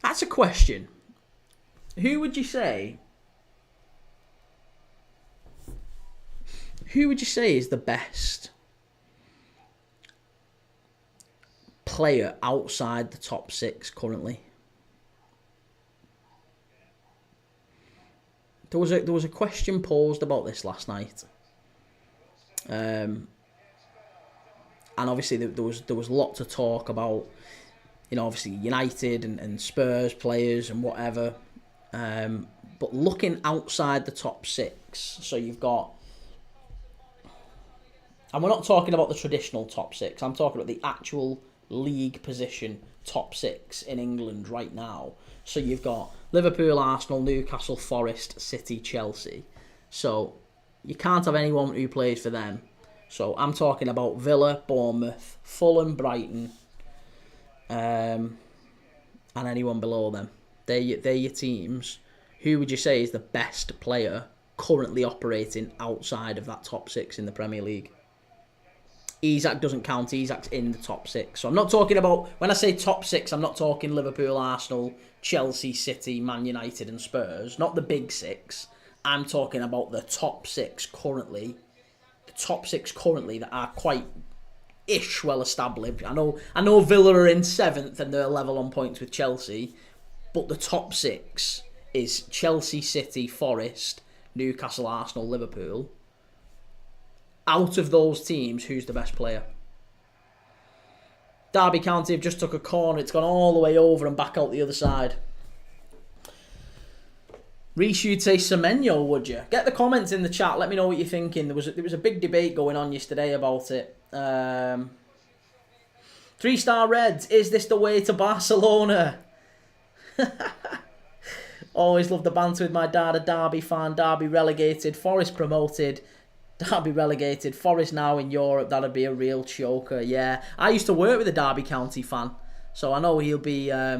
That's a question. Who would you say is the best player outside the top 6 currently? There was a question posed about this last night, and obviously there was lots of talk about, obviously United and Spurs players and whatever, but looking outside the top 6, so you've got, and we're not talking about the traditional top 6. I'm talking about the actual league position top 6 in England right now. So you've got Liverpool, Arsenal, Newcastle, Forest, City, Chelsea. So you can't have anyone who plays for them. So I'm talking about Villa, Bournemouth, Fulham, Brighton, and anyone below them. They're your teams. Who would you say is the best player currently operating outside of that top 6 in the Premier League? Isak doesn't count. Isak's in the top 6. So I'm not talking about, when I say top 6, I'm not talking Liverpool, Arsenal, Chelsea, City, Man United and Spurs. Not the big 6. I'm talking about the top 6 currently. The top 6 currently that are quite well established. I know Villa are in 7th and they're level on points with Chelsea. But the top 6 is Chelsea, City, Forest, Newcastle, Arsenal, Liverpool. Out of those teams, who's the best player? Derby County have just took a corner. It's gone all the way over and back out the other side. Reece, you'd say Semenyo, would you? Get the comments in the chat. Let me know what you're thinking. There was a big debate going on yesterday about it. 3-star Reds. Is this the way to Barcelona? Always love the banter with my dad. A Derby fan. Derby relegated. Forest promoted. Derby relegated. Forest now in Europe. That'd be a real choker. Yeah, I used to work with a Derby County fan, so I know he'll be. I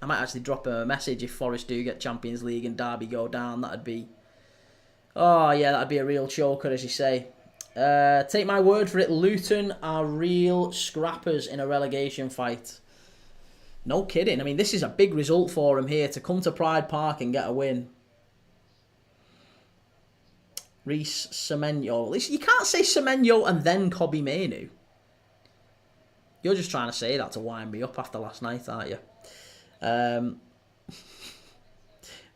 might actually drop him a message if Forest do get Champions League and Derby go down. That'd be. Oh yeah, that'd be a real choker, as you say. Take my word for it. Luton are real scrappers in a relegation fight. No kidding. I mean, this is a big result for them here to come to Pride Park and get a win. Reece Semenyo. You can't say Semenyo and then Kobbie Mainoo. You're just trying to say that to wind me up after last night, aren't you?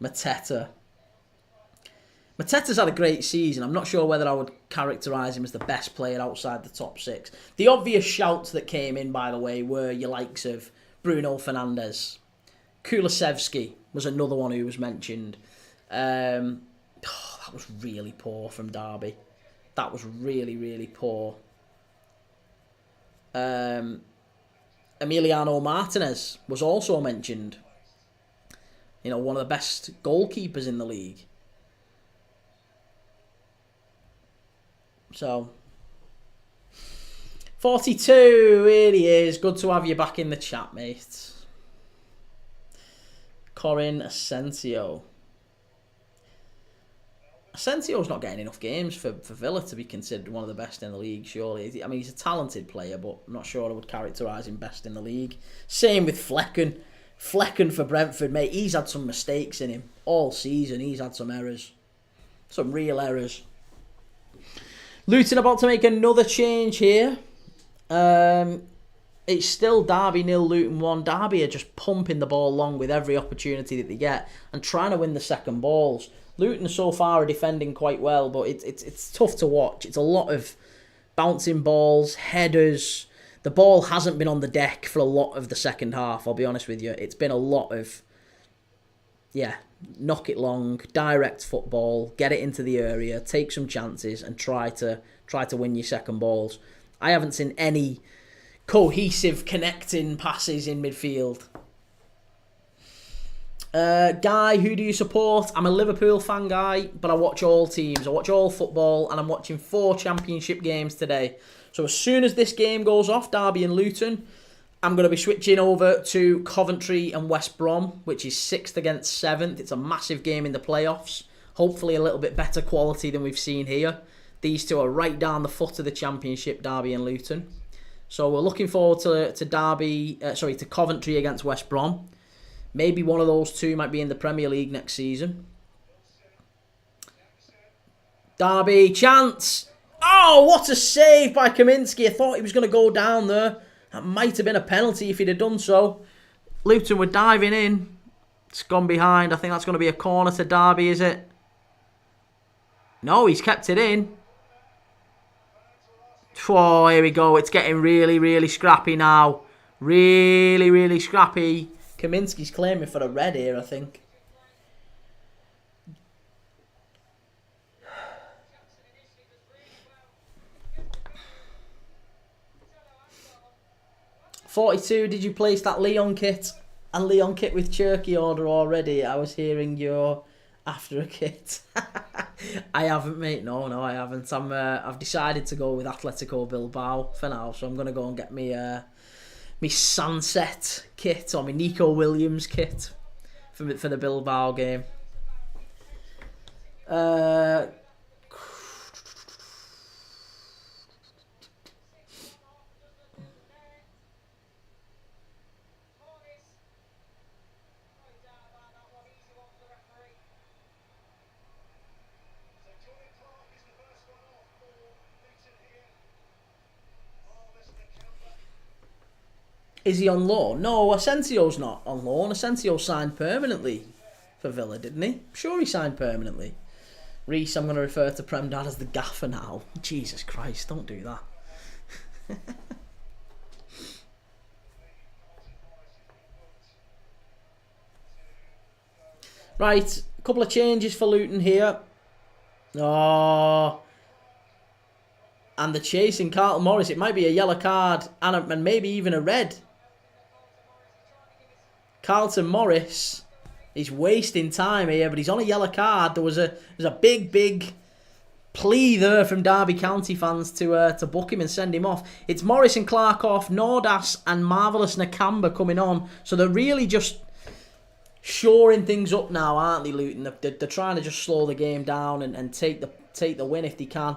Mateta. Mateta's had a great season. I'm not sure whether I would characterise him as the best player outside the top 6. The obvious shouts that came in, by the way, were your likes of Bruno Fernandes. Kulusevski was another one who was mentioned. That was really poor from Derby. That was really, really poor. Emiliano Martinez was also mentioned. You know, one of the best goalkeepers in the league. So, 42, here he is. Good to have you back in the chat, mate. Corin Asensio. Asensio's not getting enough games for Villa to be considered one of the best in the league, surely. I mean, he's a talented player, but I'm not sure I would characterise him best in the league. Same with Flecken. Flecken for Brentford, mate. He's had some mistakes in him all season. He's had some errors. Some real errors. Luton about to make another change here. It's still Derby 0, Luton 1. Derby are just pumping the ball long with every opportunity that they get and trying to win the second balls. Luton so far are defending quite well, but it's tough to watch. It's a lot of bouncing balls, headers. The ball hasn't been on the deck for a lot of the second half, I'll be honest with you. It's been a lot of, knock it long, direct football, get it into the area, take some chances and try to win your second balls. I haven't seen any cohesive connecting passes in midfield. Guy, who do you support? I'm a Liverpool fan, Guy, but I watch all teams. I watch all football, and I'm watching 4 championship games today. So as soon as this game goes off, Derby and Luton, I'm going to be switching over to Coventry and West Brom, which is 6th against 7th. It's a massive game in the playoffs. Hopefully a little bit better quality than we've seen here. These two are right down the foot of the championship, Derby and Luton. So we're looking forward to Coventry against West Brom. Maybe one of those two might be in the Premier League next season. Derby, chance! Oh, what a save by Kaminski. I thought he was going to go down there. That might have been a penalty if he'd have done so. Luton were diving in. It's gone behind. I think that's going to be a corner to Derby, is it? No, he's kept it in. Oh, here we go. It's getting really, really scrappy now. Really, really scrappy. Kaminski's claiming for a red here, I think. $42, did you place that Leon kit? And Leon kit with Cherky order already? I was hearing you're after a kit. I haven't, mate. No, I haven't. I've decided to go with Atletico Bilbao for now, so I'm going to go and get me Sunset kit or my Nico Williams kit for the Bilbao game. Is he on loan? No, Asensio's not on loan. Asensio signed permanently for Villa, didn't he? I'm sure he signed permanently. Reece, I'm going to refer to Prem Dad as the gaffer now. Jesus Christ, don't do that. Right, a couple of changes for Luton here. Oh. And the chasing Carlton Morris. It might be a yellow card and maybe even a red. Carlton Morris is wasting time here, but he's on a yellow card. There's a big plea there from Derby County fans to book him and send him off. It's Morris and Clark off, Nordas and Marvellous Nakamba coming on. So they're really just shoring things up now, aren't they, Luton? They're trying to just slow the game down and take the win if they can.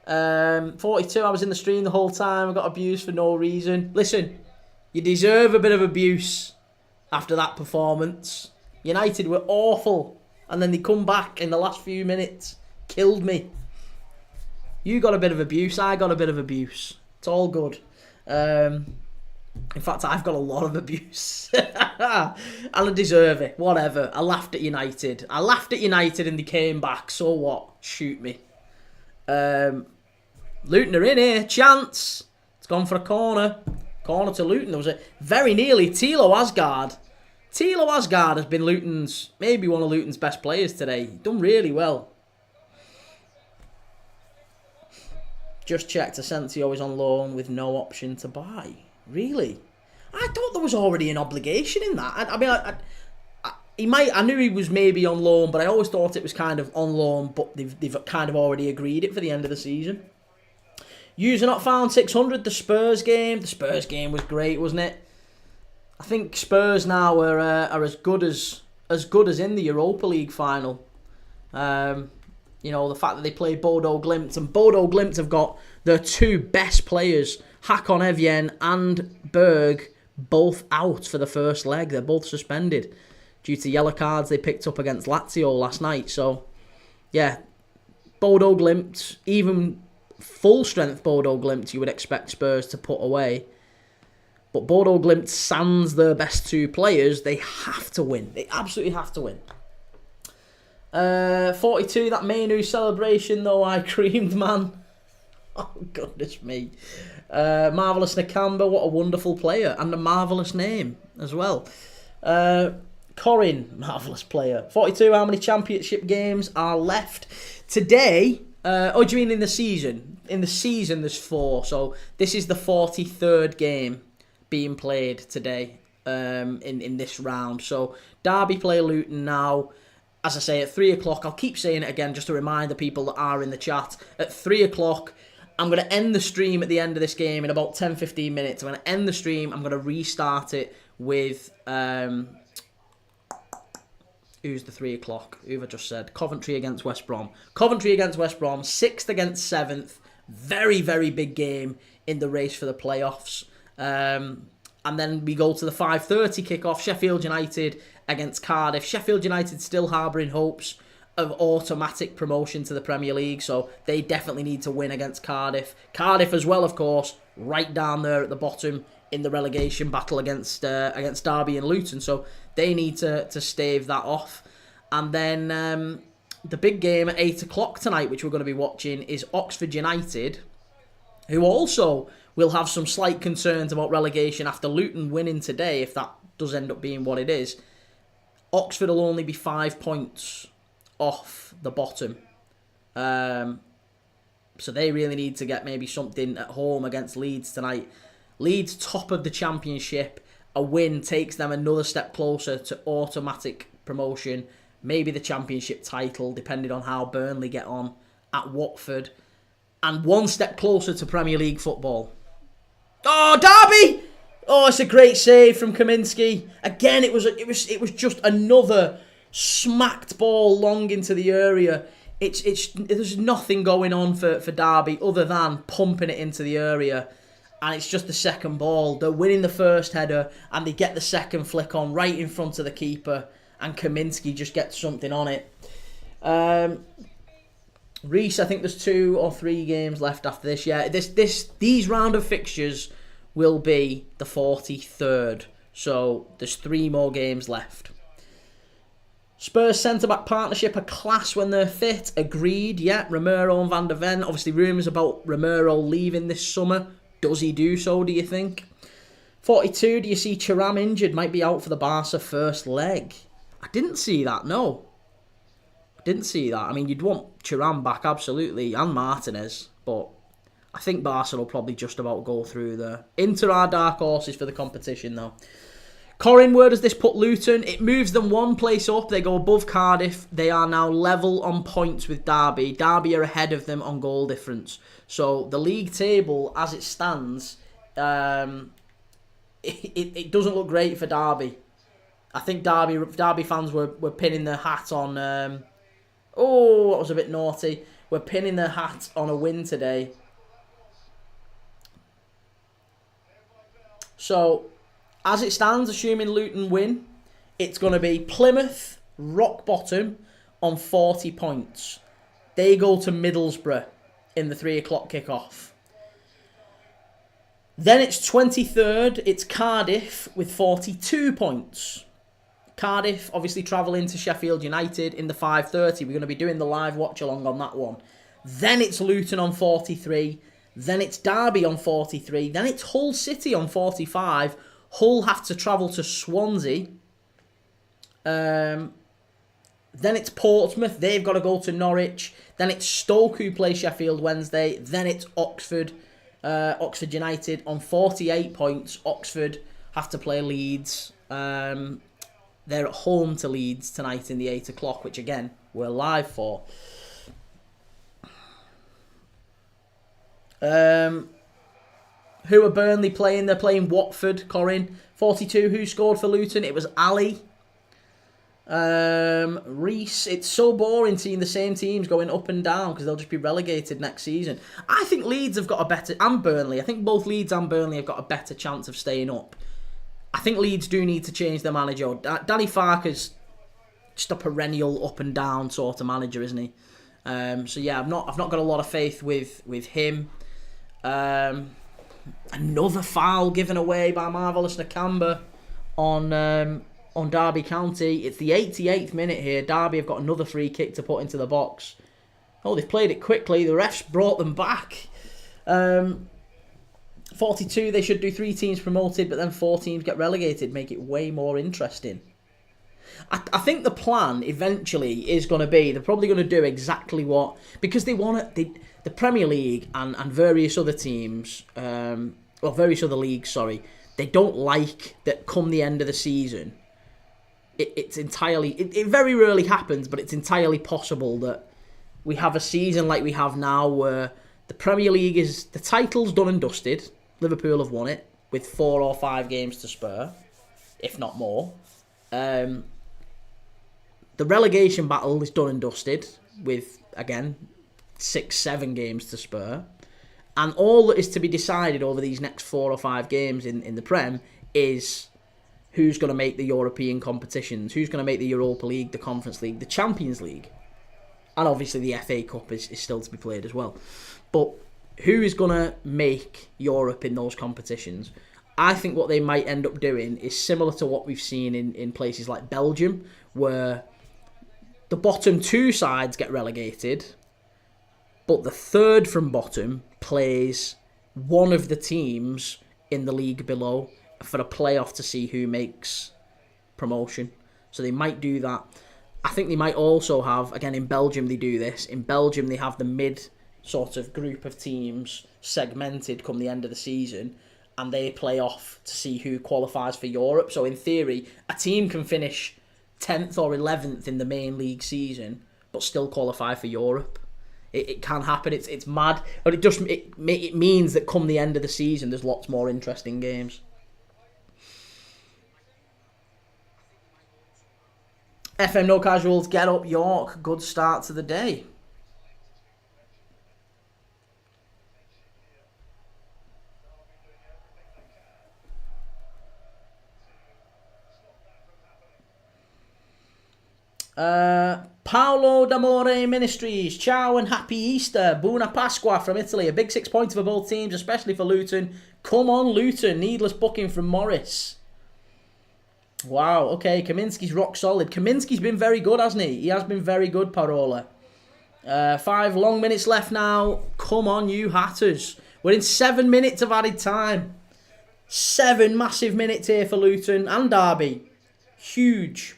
42, I was in the stream the whole time. I got abused for no reason. Listen, you deserve a bit of abuse after that performance. United were awful, and then they come back in the last few minutes. Killed me. You got a bit of abuse, I got a bit of abuse. It's all good. In fact, I've got a lot of abuse. And I deserve it. Whatever. I laughed at United. And they came back. So what? Shoot me. Luton are in here. Chance. It's gone for a corner. Corner to Luton. There was a very nearly Tilo Asgard. Tilo Asgard has been maybe one of Luton's best players today. Done really well. Just checked. Asensio is on loan with no option to buy. Really? I thought there was already an obligation in that. I knew he was maybe on loan, but I always thought it was kind of on loan, but they've kind of already agreed it for the end of the season. User not found 600, the Spurs game. The Spurs game was great, wasn't it? I think Spurs now are as good as in the Europa League final. You know, the fact that they play Bodo Glimt, and Bodo Glimt have got their two best players, Hakon Evjen and Berg, both out for the first leg. They're both suspended due to yellow cards they picked up against Lazio last night. So, yeah, Bodo Glimt, even full-strength Bodo Glimt, you would expect Spurs to put away. But Bodo Glimt, sans their best two players, they have to win. They absolutely have to win. 42, that Mainu celebration, though, I creamed, man. Oh, goodness me. Marvellous Nakamba, what a wonderful player. And a marvellous name as well. Corin, marvellous player. 42, how many championship games are left today? Do you mean in the season? In the season, there's 4. So this is the 43rd game being played today in this round. So Derby play Luton now. As I say, at 3 o'clock, I'll keep saying it again just to remind the people that are in the chat. At 3 o'clock, I'm going to end the stream at the end of this game in about 10-15 minutes. I'm going to end the stream. I'm going to restart it with... who's the 3 o'clock? Who have I just said? Coventry against West Brom. Coventry against West Brom. 6th against 7th. Very, very big game in the race for the playoffs. And then we go to the 5:30 kickoff. Sheffield United against Cardiff. Sheffield United still harbouring hopes of automatic promotion to the Premier League, so they definitely need to win against Cardiff. Cardiff as well, of course, right down there at the bottom in the relegation battle against Derby and Luton, so they need to stave that off. And then the big game at 8 o'clock tonight, which we're going to be watching, is Oxford United, who also will have some slight concerns about relegation after Luton winning today, if that does end up being what it is. Oxford will only be 5 points off the bottom. So they really need to get maybe something at home against Leeds tonight. Leeds top of the Championship. A win takes them another step closer to automatic promotion. Maybe the Championship title, depending on how Burnley get on at Watford. And one step closer to Premier League football. Oh, Derby! Oh, it's a great save from Kaminski. Again, it was just another smacked ball long into the area. There's nothing going on for Derby other than pumping it into the area. And it's just the second ball. They're winning the first header and they get the second flick on right in front of the keeper. And Kaminski just gets something on it. Reese, I think there's 2 or 3 games left after this. Yeah, these round of fixtures will be the 43rd. So there's 3 more games left. Spurs centre-back partnership a class when they're fit. Agreed, yeah. Romero and Van der Ven. Obviously rumours about Romero leaving this summer. Does he do so, do you think? 42, do you see Thuram injured? Might be out for the Barca first leg. I didn't see that, no. Didn't see that. I mean, you'd want Thuram back, absolutely, and Martinez, but I think Barca will probably just about go through there. Inter are dark horses for the competition, though. Corin, where does this put Luton? It moves them 1 place up. They go above Cardiff. They are now level on points with Derby. Derby are ahead of them on goal difference. So the league table, as it stands, it doesn't look great for Derby. I think Derby fans were pinning their hat on... that was a bit naughty. We're pinning their hat on a win today. So, as it stands, assuming Luton win, it's going to be Plymouth, rock bottom, on 40 points. They go to Middlesbrough in the 3 o'clock kickoff. Then it's 23rd. It's Cardiff with 42 points. Cardiff obviously travelling to Sheffield United in the 5:30. We're going to be doing the live watch along on that one. Then it's Luton on 43. Then it's Derby on 43. Then it's Hull City on 45. Hull have to travel to Swansea. Then it's Portsmouth. They've got to go to Norwich. Then it's Stoke who play Sheffield Wednesday. Then it's Oxford. Oxford United on 48 points. Oxford have to play Leeds. They're at home to Leeds tonight in the 8 o'clock, which again, we're live for. Who are Burnley playing? They're playing Watford, Corin. 42, who scored for Luton? It was Ali. Reese. It's so boring seeing the same teams going up and down because they'll just be relegated next season. I think Leeds have got a better... And Burnley. I think both Leeds and Burnley have got a better chance of staying up. I think Leeds do need to change their manager. Danny Farker's just a perennial up and down sort of manager, isn't he? So yeah, I've not got a lot of faith with him. Another foul given away by Marvelous Nakamba on Derby County. It's the 88th minute here. Derby have got another free kick to put into the box. Oh, they've played it quickly. The refs brought them back. 42, they should do 3 teams promoted, but then 4 teams get relegated. Make it way more interesting. I think the plan eventually is going to be, they're probably going to do exactly what, because they want to, the Premier League and various other teams, various other leagues, sorry, they don't like that come the end of the season. It's entirely, it very rarely happens, but it's entirely possible that we have a season like we have now where the Premier League is, the title's done and dusted. Liverpool have won it with 4 or 5 games to spare, if not more. The relegation battle is done and dusted with, again, 6-7 games to spare. And all that is to be decided over these next 4 or 5 games in the Prem is who's going to make the European competitions, who's going to make the Europa League, the Conference League, the Champions League. And obviously the FA Cup is still to be played as well. But who is going to make Europe in those competitions? I think what they might end up doing is similar to what we've seen in places like Belgium, where the bottom 2 sides get relegated, but the third from bottom plays one of the teams in the league below for a playoff to see who makes promotion. So they might do that. I think they might also have, again in Belgium they do this, in Belgium they have the mid sort of group of teams segmented come the end of the season, and they play off to see who qualifies for Europe. So in theory, a team can finish 10th or 11th in the main league season, but still qualify for Europe. It can happen. It's mad, but it means that come the end of the season, there's lots more interesting games. FM No Casuals, get up York. Good start to the day. Paolo D'Amore Ministries, ciao and happy Easter. Buona Pasqua from Italy. A big 6 points for both teams, especially for Luton. Come on, Luton. Needless booking from Morris. Wow, okay. Kaminski's rock solid. Kaminski's been very good, hasn't he? He has been very good, Parola. 5 long minutes left now. Come on, you Hatters. We're in 7 minutes of added time. 7 massive minutes here for Luton and Derby. Huge.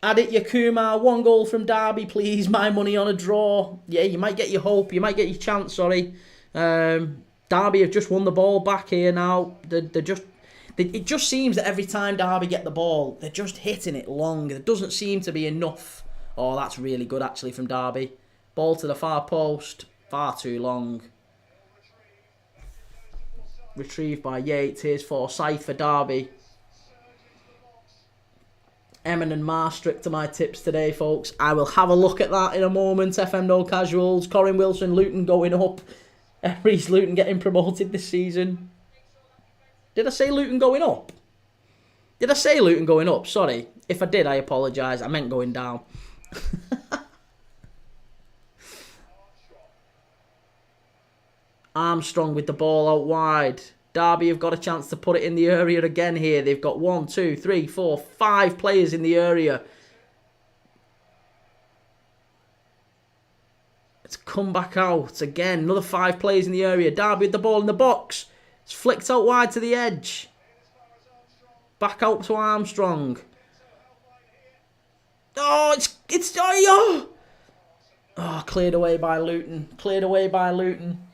Adit Yakuma, 1 goal from Derby, please. My money on a draw. Yeah, you might get your hope. You might get your chance, sorry. Derby have just won the ball back here now. It just seems that every time Derby get the ball, they're just hitting it long. There doesn't seem to be enough. Oh, that's really good, actually, from Derby. Ball to the far post. Far too long. Retrieved by Yates. Here's Forsyth for Derby. Emin and Maastricht to my tips today, folks. I will have a look at that in a moment. FM No Casuals. Corin Wilson, Luton going up. Reece Luton getting promoted this season. Did I say Luton going up? Did I say Luton going up? Sorry. If I did, I apologise. I meant going down. Armstrong with the ball out wide. Derby have got a chance to put it in the area again here. They've got 1, 2, 3, 4, 5 players in the area. It's come back out again. Another 5 players in the area. Derby with the ball in the box. It's flicked out wide to the edge. Back out to Armstrong. Oh, oh, cleared away by Luton. Cleared away by Luton.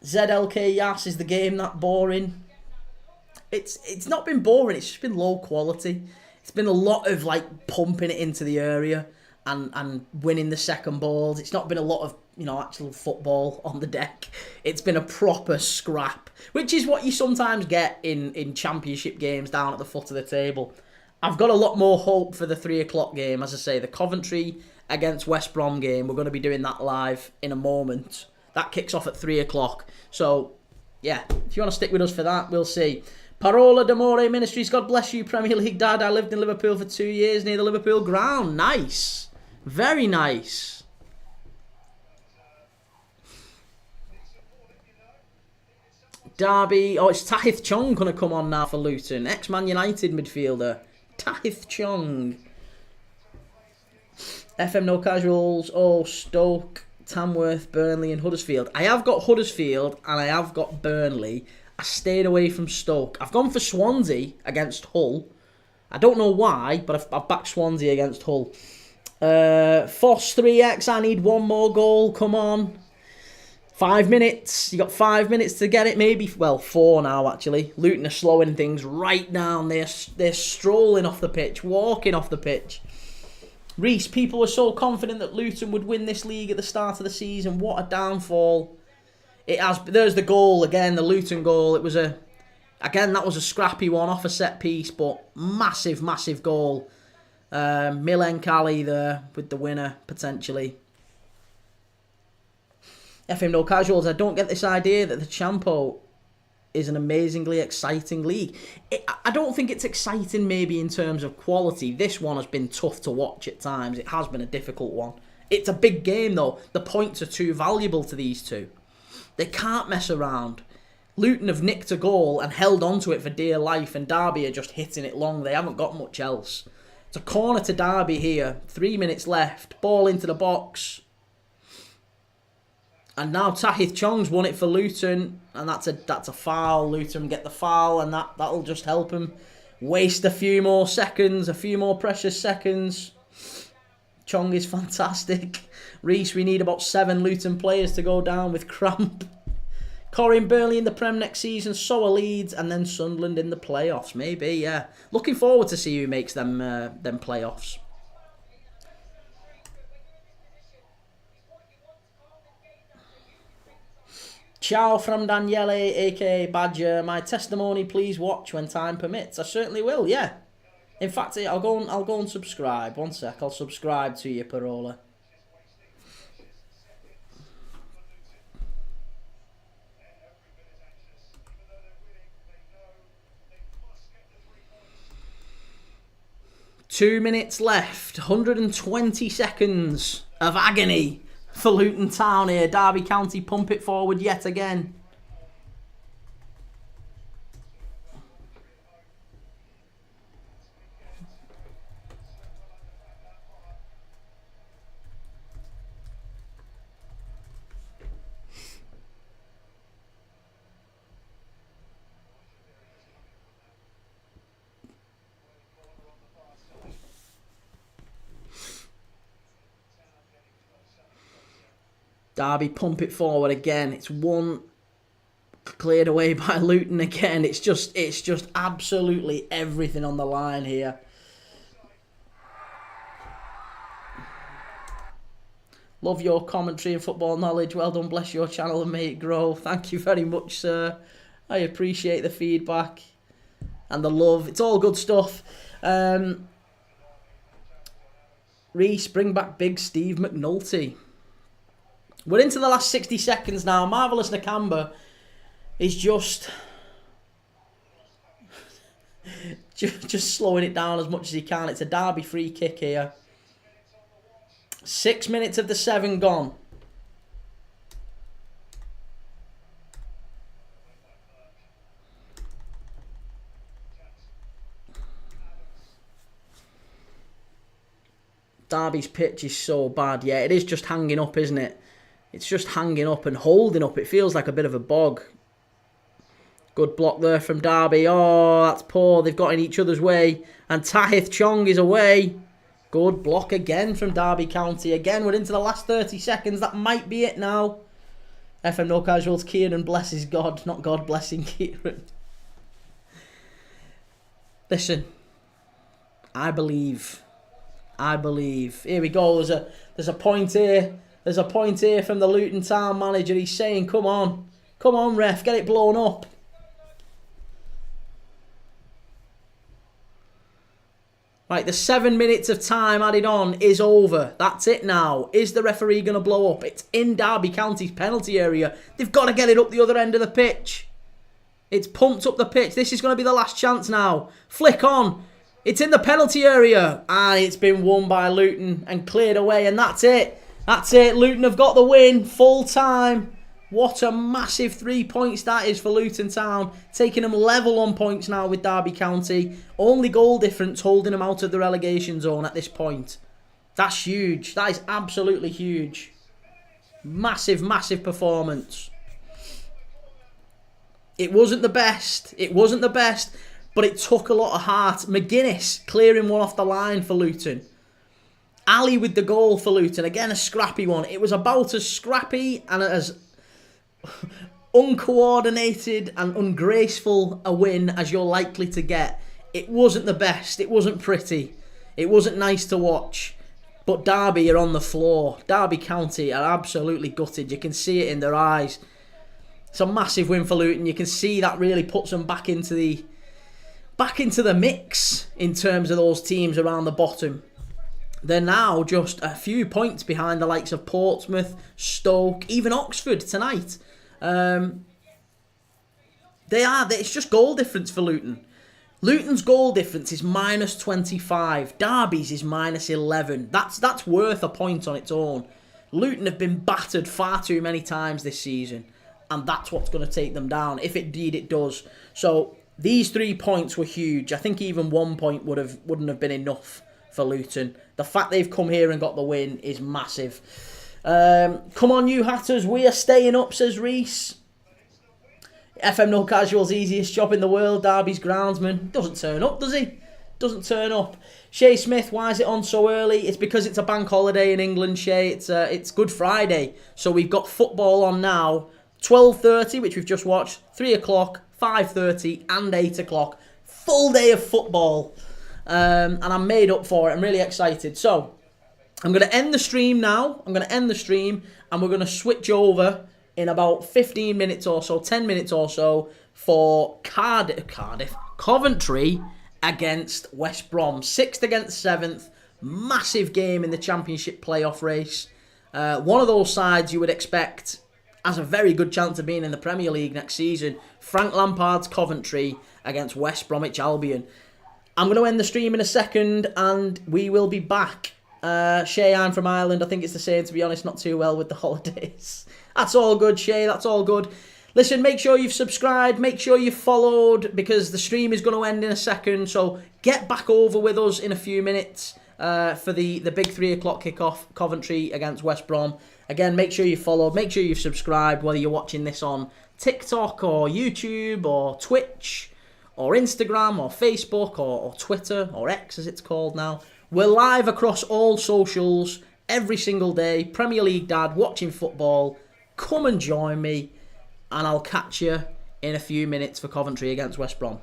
ZLK Yas, is the game that boring? It's not been boring, it's just been low quality. It's been a lot of like pumping it into the area and winning the second balls. It's not been a lot of, you know, actual football on the deck. It's been a proper scrap, which is what you sometimes get in championship games down at the foot of the table. I've got a lot more hope for the 3 o'clock game. As I say, the Coventry against West Brom game, we're going to be doing that live in a moment. That kicks off at 3 o'clock. So, yeah, if you want to stick with us for that, we'll see. Parola d'Amore Ministries, God bless you, Premier League Dad. I lived in Liverpool for 2 years near the Liverpool ground. Nice. Very nice. Derby. Oh, it's Tahith Chong going to come on now for Luton. Ex-Man United midfielder. Tahith Chong. FM No Casuals. Oh, Stoke, Tamworth, Burnley and Huddersfield. I have got Huddersfield and I have got Burnley. I stayed away from Stoke. I've gone for Swansea against Hull. I don't know why, but I've backed Swansea against Hull. Foss 3x. I need one more goal. Come on. 5 minutes. You got 5 minutes to get it, maybe. Well, 4 now, actually. Luton are slowing things right down. They're strolling off the pitch, walking off the pitch. Reese, people were so confident that Luton would win this league at the start of the season. What a downfall. It has. There's the goal again, the Luton goal. It was again, that was a scrappy one off a set piece, but massive, massive goal. Milen Kali there with the winner, potentially. FM No Casuals, I don't get this idea that the Champo is an amazingly exciting league. I don't think it's exciting maybe in terms of quality. This one has been tough to watch at times. It has been a difficult one. It's a big game though. The points are too valuable to these two. They can't mess around. Luton have nicked a goal and held on to it for dear life, and Derby are just hitting it long. They haven't got much else. It's a corner to Derby here. 3 minutes left. Ball into the box. And now Tahith Chong's won it for Luton, and that's a foul. Luton get the foul, and that'll just help him waste a few more seconds, a few more precious seconds. Chong is fantastic. Reese, we need about 7 Luton players to go down with cramp. Corin, Burnley in the Prem next season, so are Leeds, and then Sunderland in the playoffs. Maybe, yeah. Looking forward to see who makes them playoffs. Ciao from Daniele, aka Badger. My testimony, please watch when time permits. I certainly will, yeah. In fact, I'll go and subscribe. 1 sec, I'll subscribe to you, Parola. Two minutes left. 120 seconds of agony for Luton Town here. Derby County pump it forward yet again. Derby pump it forward again. It's one cleared away by Luton again. It's just absolutely everything on the line here. Love your commentary and football knowledge. Well done. Bless your channel and may it grow. Thank you very much, sir. I appreciate the feedback and the love. It's all good stuff. Reese, bring back big Steve McNulty. We're into the last 60 seconds now. Marvellous Nakamba is just slowing it down as much as he can. It's a Derby free kick here. 6 minutes of the 7 gone. Derby's pitch is so bad. Yeah, it is just hanging up, isn't it? It's just hanging up and holding up. It feels like a bit of a bog. Good block there from Derby. Oh, that's poor. They've got in each other's way. And Tahith Chong is away. Good block again from Derby County. Again, we're into the last 30 seconds. That might be it now. FM No Casuals, Kieran blesses God, not God blessing Kieran. Listen, I believe. Here we go. There's a point here. There's a point here from the Luton Town manager. He's saying, come on, ref, get it blown up. Right, the 7 minutes of time added on is over. That's it now. Is the referee going to blow up? It's in Derby County's penalty area. They've got to get it up the other end of the pitch. It's pumped up the pitch. This is going to be the last chance now. Flick on. It's in the penalty area. And it's been won by Luton and cleared away. And that's it. That's it. Luton have got the win. Full time. What a massive 3 points that is for Luton Town. Taking them level on points now with Derby County. Only goal difference holding them out of the relegation zone at this point. That's huge. That is absolutely huge. Massive, massive performance. It wasn't the best. It wasn't the best. But it took a lot of heart. McGuinness clearing one off the line for Luton. Ali with the goal for Luton. Again, a scrappy one. It was about as scrappy and as uncoordinated and ungraceful a win as you're likely to get. It wasn't the best. It wasn't pretty. It wasn't nice to watch. But Derby are on the floor. Derby County are absolutely gutted. You can see it in their eyes. It's a massive win for Luton. You can see that really puts them back into the mix in terms of those teams around the bottom. They're now just a few points behind the likes of Portsmouth, Stoke, even Oxford tonight. It's just goal difference for Luton. Luton's goal difference is minus 25. Derby's is minus 11. That's worth a point on its own. Luton have been battered far too many times this season, and that's what's going to take them down, if indeed it does. So these 3 points were huge. I think even 1 point wouldn't have been enough for Luton. The fact they've come here and got the win is massive. Come on, you Hatters, we are staying up, says Reese. FM No Casual's easiest job in the world. Derby's groundsman. Doesn't turn up, does he? Doesn't turn up. Shay Smith, why is it on so early? It's because it's a bank holiday in England, Shay. It's Good Friday. So we've got football on now. 12:30, which we've just watched. 3 o'clock, 5:30 and 8 o'clock. Full day of football. And I'm made up for it. I'm really excited. So I'm going to end the stream now. I'm going to end the stream and we're going to switch over in about 15 minutes or so, 10 minutes or so for Coventry against West Brom. 6th against 7th. Massive game in the Championship playoff race. One of those sides you would expect has a very good chance of being in the Premier League next season. Frank Lampard's Coventry against West Bromwich Albion. I'm going to end the stream in a second and we will be back. Shay, I'm from Ireland. I think it's the same, to be honest. Not too well with the holidays. That's all good, Shay. That's all good. Listen, make sure you've subscribed. Make sure you've followed because the stream is going to end in a second. So get back over with us in a few minutes for the big 3 o'clock kickoff. Coventry against West Brom. Again, make sure you've followed. Make sure you've subscribed, whether you're watching this on TikTok or YouTube or Twitch or Instagram or Facebook or Twitter or X as it's called now. We're live across all socials every single day. Premier League Dad, watching football. Come and join me and I'll catch you in a few minutes for Coventry against West Brom.